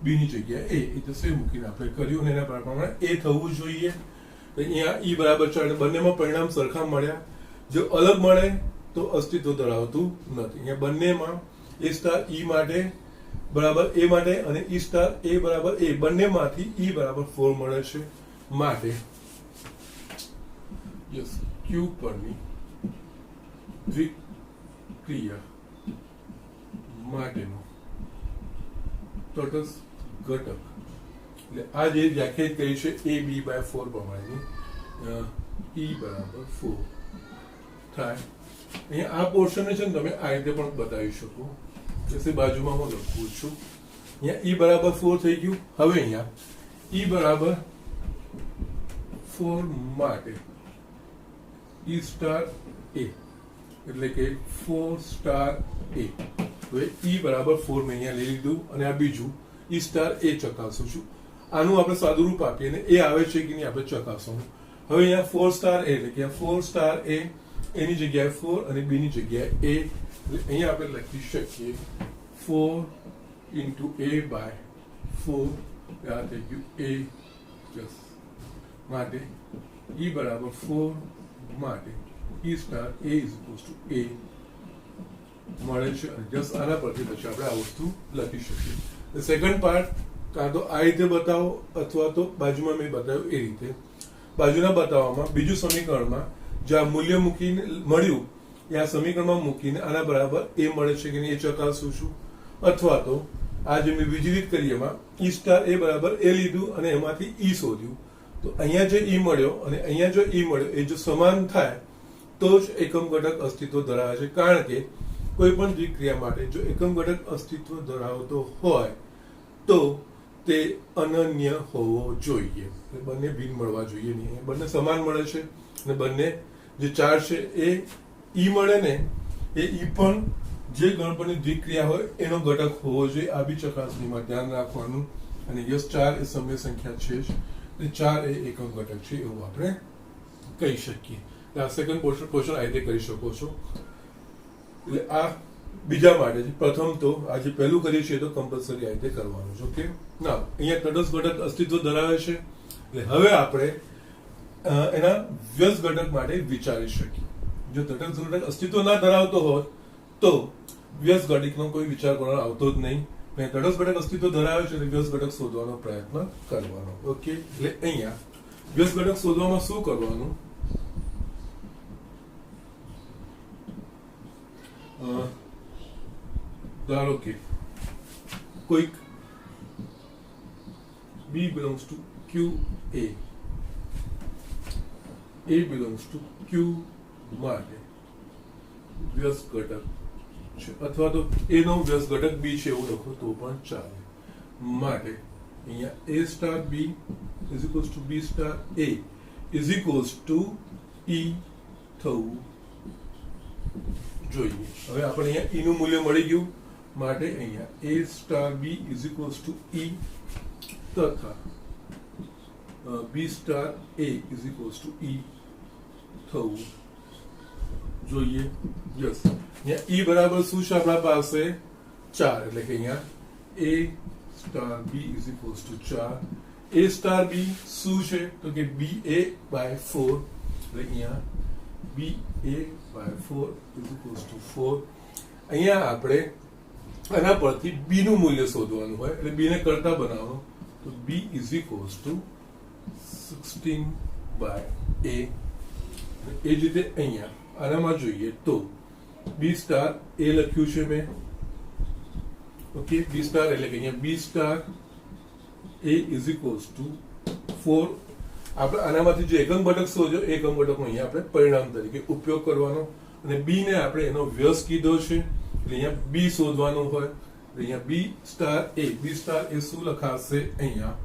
b ની જગ્યાએ a, એ તો સે મૂકીને આપણે કર્યું અને એના પ્રમાણે a થવું જોઈએ. અહીંયા e બરાબર 4, બંનેમાં પરિણામ સરખા મળ્યા. જો અલગ મળે તો અસ્તિત્વ ધરાવતું નથી. અહીંયા બંનેમાં a સ્ટાર e માટે બરાબર a માટે અને e સ્ટાર a બરાબર a, બંનેમાંથી e બરાબર 4 મળે છે. માટે યસ q પરની દ્વિક્રિયા માટેનો તટસ્થ ઘટક, એટલે આ જે વ્યાખ્યાયિત કરી છે a b/4 પ્રમાણેની e બરાબર 4 થાય. અહીંયા આ પોર્શન છે ને તમે આ રીતે પણ બતાવી શકો, જૈસે બાજુમાં હું લખું છું. અહીંયા e બરાબર 4 થઈ ગયું. હવે અહીંયા e બરાબર 4 માટે e સ્ટાર a એટલે કે 4 સ્ટાર a, હવે e બરાબર 4 મેં અહીંયા લઈ લીધું અને આ બીજું e સ્ટાર a ચકાસું છું. આનું આપણે સાદું રૂપ આપીએ અને એ આવે છે કે નહીં આપણે ચકાસવાનું. હવે અહીંયા 4 સ્ટાર a એટલે કે 4 સ્ટાર a, એની જગ્યાએ 4 અને b ની જગ્યાએ a, અહીંયા આપણે લખી શકીએ 4 ઇન્ટુ a/4, આ થઈ ગયું a પ્લસ માટે e બરાબર 4 માટે e star a is equals to a મળે છે. અને જસ્ટ આના પરથી પછી આપણે આ વસ્તુ લખી શકીએ. સેકન્ડ પાર્ટ કાં તો આ રીતે બતાવો અથવા તો બાજુમાં મેં બતાવ્યું એ રીતે. બાજુના બતાવવામાં બીજું સમીકરણમાં જ્યાં મૂલ્ય મૂકીને મળ્યું એ આ સમીકરણમાં મૂકીને આના બરાબર a મળે છે કે નહીં એ ચકાસું છું. અથવા તો આ જે મેં બીજી રીત કરી એમાં e સ્ટાર a બરાબર a લીધું અને એમાંથી e શોધ્યું, તો અહીંયા જે e મળ્યો અને અહીંયા જો e મળ્યો એ જો સમાન થાય તો જ એકમ ઘટક અસ્તિત્વ ધરાવે છે. કારણ કે કોઈ પણ દ્વિક્રિયા માટે જો એકમ ઘટક અસ્તિત્વ ધરાવતો હોય તો તે અનન્ય હોવો જોઈએ, બંને ભિન્ન મળવા જોઈએ નહીં. બંને સમાન મળે છે અને બંને જે ચાર્જ છે એ ઈ મળે ને એ ઈ પણ જે ગણપણની દ્વિક્રિયા હોય એનો ઘટક હોવો જોઈએ. આ બી ચકાસણીમાં ધ્યાન રાખવાનું. અને યસ 4 એ સમય સંખ્યા છે જ, એટલે 4 એ એકમ ઘટક છે એવું આપણે કહી શકીએ. આ સેકન્ડ પોર્શન આ રીતે કરી શકો છો. એટલે આ બીજા માટે પ્રથમ તો આજે પહેલું કરીએ છીએ તો કમ્પલસરી આ રીતે કરવાનું છે. ઓકે, ના અહીંયા તટસ્થ ઘટક અસ્તિત્વ ધરાવે છે, એટલે હવે આપણે એના વ્યસ્ત ઘટક માટે વિચારી શકીએ. જો તટસ્થ ઘટક અસ્તિત્વ ના ધરાવતો હોત તો વ્યસ્ત ઘટકનો કોઈ વિચાર કરવાનો આવતો જ નહીં. તટસ્થ ઘટક અસ્તિત્વ ધરાવે છે એટલે વ્યસ્ત ઘટક શોધવાનો પ્રયત્ન કરવાનો. ઓકે, એટલે અહીંયા વ્યસ્ત ઘટક શોધવામાં શું કરવાનું? ધારો કે કોઈક b belongs to qa, a belongs to q માટે વ્યસ્ત ઘટક છે, અથવા તો a નો વ્યસ્ત ઘટક b છે એવું લખો તો પણ ચાલે. માટે અહીંયા a star b is equals to b star a is equals to e થવું જોઈએ. હવે આપણે અહીંયા e નું મૂલ્ય મળી ગયું માટે અહીંયા a star b is equals to e તથા b star a is equals to e થવું જોઈએ. યસ, અહીંયા e બરાબર શું છે આપણા પાસે? 4, એટલે કે અહીંયા a star b is equals to 4. a star b શું છે તો કે ba/4, એટલે અહીંયા ba/4 is equals to 4. અહીંયા આપણે આના પરથી બી નું મૂલ્ય શોધવાનું હોય એટલે બી ને કરતા બનાવવાનું તો b is equals to 16/a. એ જ રીતે અહીંયા આનામાં જોઈએ તો બી સ્ટાર એ લખ્યું છે મેં, ઓકે. બી સ્ટાર એટલે કે અહીંયા B star a is equals to 4. આપણે આનામાંથી જે એકમ ઘટક શોધ્યો એ એકમ ઘટકનો અહીંયા આપણે પરિણામ તરીકે ઉપયોગ કરવાનો અને બી ને આપણે એનો વ્યસ્ત કીધો છે એટલે અહીંયા બી શોધવાનું હોય. અહીંયા બી સ્ટાર એ શું લખાશે અહીંયા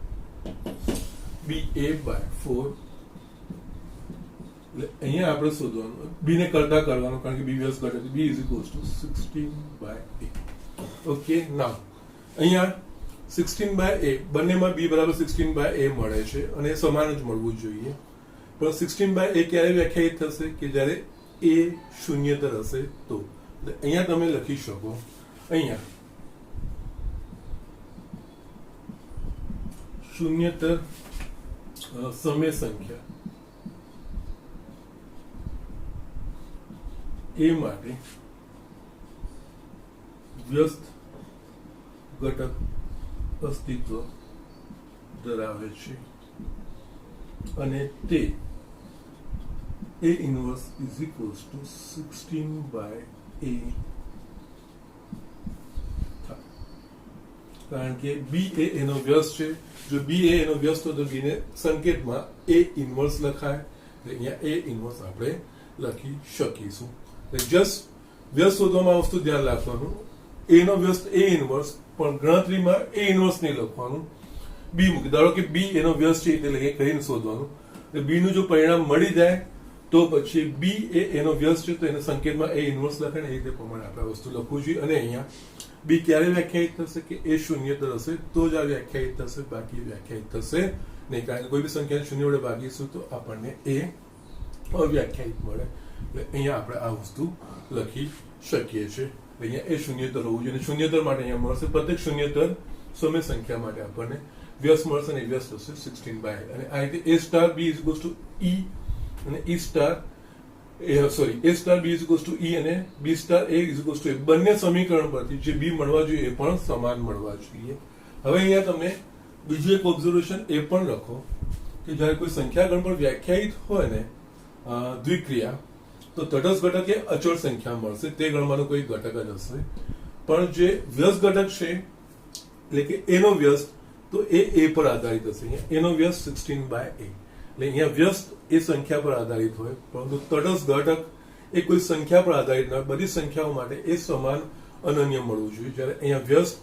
બી એ બાય 4 એટલે અહીંયા આપણે શોધવાનું બી ને કરતા કરવાનું કારણ કે બી વ્યસ્ત ઘટક B is equals to 16/a. Okay. Now અહીંયા 16/a બંનેમાં b બરાબર 16/a મળે છે અને એ સમાન જ મળવું જોઈએ, પણ 16/a ક્યારે વ્યાખ્યાયિત થશે કે જ્યારે a શૂન્યતર હશે તો. અહીંયા તમે લખી શકો અહીંયા શૂન્યતર સમય સંખ્યા એ માટે વ્યસ્ત ઘટક અસ્તિત્વ ધરાવે છે અને તે a inverse is equals to 16/a. કારણ કે b એ એનો વ્યસ્ત છે. જો b એ એનો વ્યસ્ત હોય તો b ને સંકેતમાં a ઇન્વર્સ લખાય. અહીંયા a ઇન્વર્સ આપણે લખી શકીશું. જસ્ટ વ્યસ્ત શોધવામાં વસ્તુ ધ્યાન રાખવાનું, a નો વ્યસ્ત a ઇન્વર્સ, પણ ગણતરીમાં a ઇન્વર્સ નહીં લખવાનું, b મૂકી. ધારો કે b એનો વ્યસ્ત છે એટલે કહીને શોધવાનું. b નું જો પરિણામ મળી જાય તો પછી b એ એનો વ્યસ્ત છે તો એના સંકેતમાં a ઇન્વર્સ લખાય ને એ રીતે પ્રમાણે આપણે વસ્તુ લખવું જોઈએ. અને અહીંયા b ક્યારે વ્યાખ્યાયિત થશે કે એ શૂન્યતર હશે તો જ આ વ્યાખ્યાયિત થશે, બાકી વ્યાખ્યાયિત થશે નહીં. કારણ કે કોઈ બી સંખ્યા શૂન્ય વડે ભાગીશું તો આપણને એ અવ્યાખ્યાયિત મળે. એટલે અહીંયા આપણે આ વસ્તુ લખી શકીએ છીએ. અહીંયા એ શૂન્યતર હોવું જોઈએ. શૂન્યતર માટે અહીંયા મળશે પ્રત્યેક શૂન્યતર સમય સંખ્યા માટે આપણને વ્યસ્ત મળશે અને વ્યસ્ત હશે 16/a. અને આ રીતે a star b is equals two e અને e star a star b is equals two e અને b star a is equals to a બંને સમીકરણ પરથી જે b મળવા જોઈએ એ પણ સમાન મળવા જોઈએ. હવે અહીંયા તમે બીજું એક ઓબ્ઝર્વેશન એ પણ લખો કે જ્યારે કોઈ સંખ્યા ગણ પર વ્યાખ્યાયિત હોય ને દ્વિક્રિયા તો તટસ્થ ઘટક એ અચળ સંખ્યા મળશે, તે ગણવાનું કોઈ ઘટક જ હશે. પણ જે વ્યસ્ત ઘટક છે એટલે કે એનો વ્યસ્ત તો એ પર આધારિત હશે. અહીંયા એનો વ્યસ્ત 16/a એટલે અહીંયા વ્યસ્ત એ સંખ્યા પર આધારિત હોય, પરંતુ તટસ્થ ઘટક એ કોઈ સંખ્યા પર આધારિત ના હોય. બધી સંખ્યાઓ માટે એ સમાન અનન્ય મળવું જોઈએ. જ્યારે અહીંયા વ્યસ્ત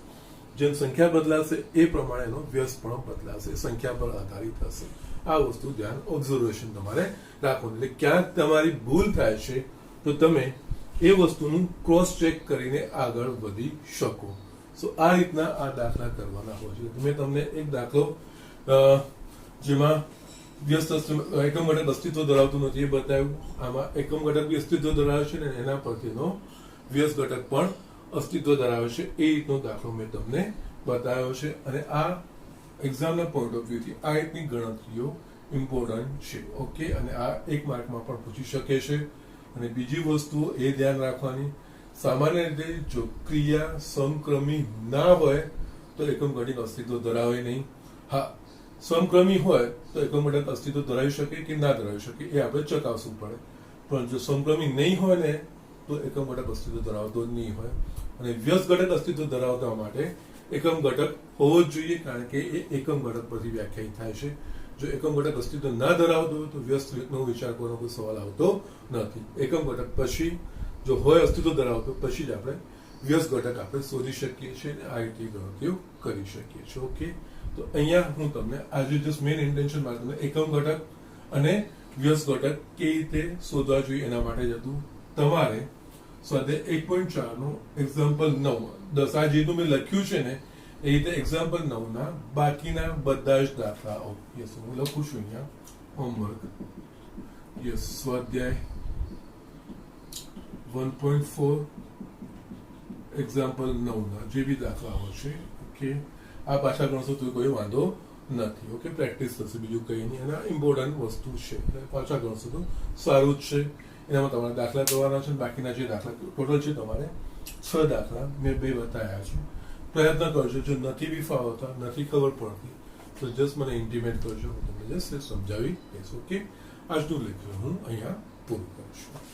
જેમ સંખ્યા બદલાશે એ પ્રમાણે એનો વ્યસ્ત પણ બદલાશે, સંખ્યા પર આધારિત હશે. આ વસ્તુ ધ્યાન ઓબ્ઝર્વેશન તમારે રાખવાનું. એટલે ક્યાંક તમારી ભૂલ થાય છે તો તમે એ વસ્તુનું ક્રોસ ચેક કરીને આગળ વધી શકો. સો આ રીતના આ દાખલા કરવાના હોય છે. મેં તમને એક દાખલો જેમાં વ્યસ્ત એકમ ઘટક અસ્તિત્વ ધરાવતું નથી એ બતાવ્યું. આમાં એકમ ઘટક બી અસ્તિત્વ ધરાવે છે ને એના પરથીનો વ્યસ્ત ઘટક પણ અસ્તિત્વ ધરાવે છે. એ રીતનો દાખલો મેં તમને બતાવ્યો છે. અને આ એક્ઝામના પોઈન્ટ ઓફ વ્યૂથી આ રીતની ગણતરીઓ ઇમ્પોર્ટન્ટ છે. ઓકે. અને આ એક માર્કમાં પણ પૂછી શકે છે. અને બીજી વસ્તુઓ એ ધ્યાન રાખવાની, સામાન્ય રીતે જો ક્રિયા સમક્રમી ના હોય તો એકમ ઘટક અસ્તિત્વ ધરાવે નહીં. હા, સમક્રમી હોય તો એકમ ઘટક અસ્તિત્વ ધરાવી શકે કે ના ધરાવી શકે એ આપણે ચકાસવું પડે. પણ જો સમક્રમી નહીં હોય ને તો એકમ ઘટક અસ્તિત્વ ધરાવતો જ નહીં હોય. અને વ્યસ્ત ઘટક અસ્તિત્વ ધરાવવા માટે એકમ ઘટક હોવો જ જોઈએ, કારણ કે એ એકમ ઘટક પરથી વ્યાખ્યાયિત થાય છે. જો એકમ ઘટક અસ્તિત્વ ના ધરાવતો હોય તો વ્યસ્ત રીતનો વિચાર કરવાનો કોઈ સવાલ આવતો નથી. એકમ ઘટક પછી જો હોય અસ્તિત્વ ધરાવતો પછી જ આપણે વ્યસ્ત ઘટક આપણે શોધી શકીએ છીએ અને આ રીતે ગણતરીઓ કરી શકીએ છીએ. ઓકે. તો અહીંયા હું તમને આજે જસ્ટ મેઇન ઇન્ટેન્શન માટે તમને એકમ ઘટક અને વ્યસ્ત ઘટક કેવી રીતે શોધવા જોઈએ એના માટે જ હતું. તમારે સ્વાધ્યાય 1.4 નું એક્ઝામ્પલ 9 10 આ જેટલું મેં લખ્યું છે ને એ રીતે એક્ઝામ્પલ 9 ના બાકીના બધા જ દાખલાઓ યસ હું લખું છું અહીંયા હોમવર્ક યસ સ્વાધ્યાય 1.4 એક્ઝામ્પલ 9 ના જે બી દાખલાઓ છે ઓકે આ પાછા ગણશો તો કોઈ વાંધો નથી. ઓકે. પ્રેક્ટિસ થશે બીજું કંઈ નહીં. અને ઇમ્પોર્ટન્ટ વસ્તુ છે પાછા ગણશો તો સારું જ છે. એનામાં તમારે દાખલા કરવાના છે. બાકીના જે દાખલા ટોટલ છે તમારે 6 દાખલા મેં 2 બતાવ્યા છે. પ્રયત્ન કરજો. જો નથી બી ફાવતા, નથી ખબર પડતી તો જસ્ટ મને ઇન્ટિમેટ કરજો, હું તમને જસ્ટ સમજાવી દઈશ. ઓકે, આજનું લેક્ચર હું અહીંયા પૂરું કરું છું.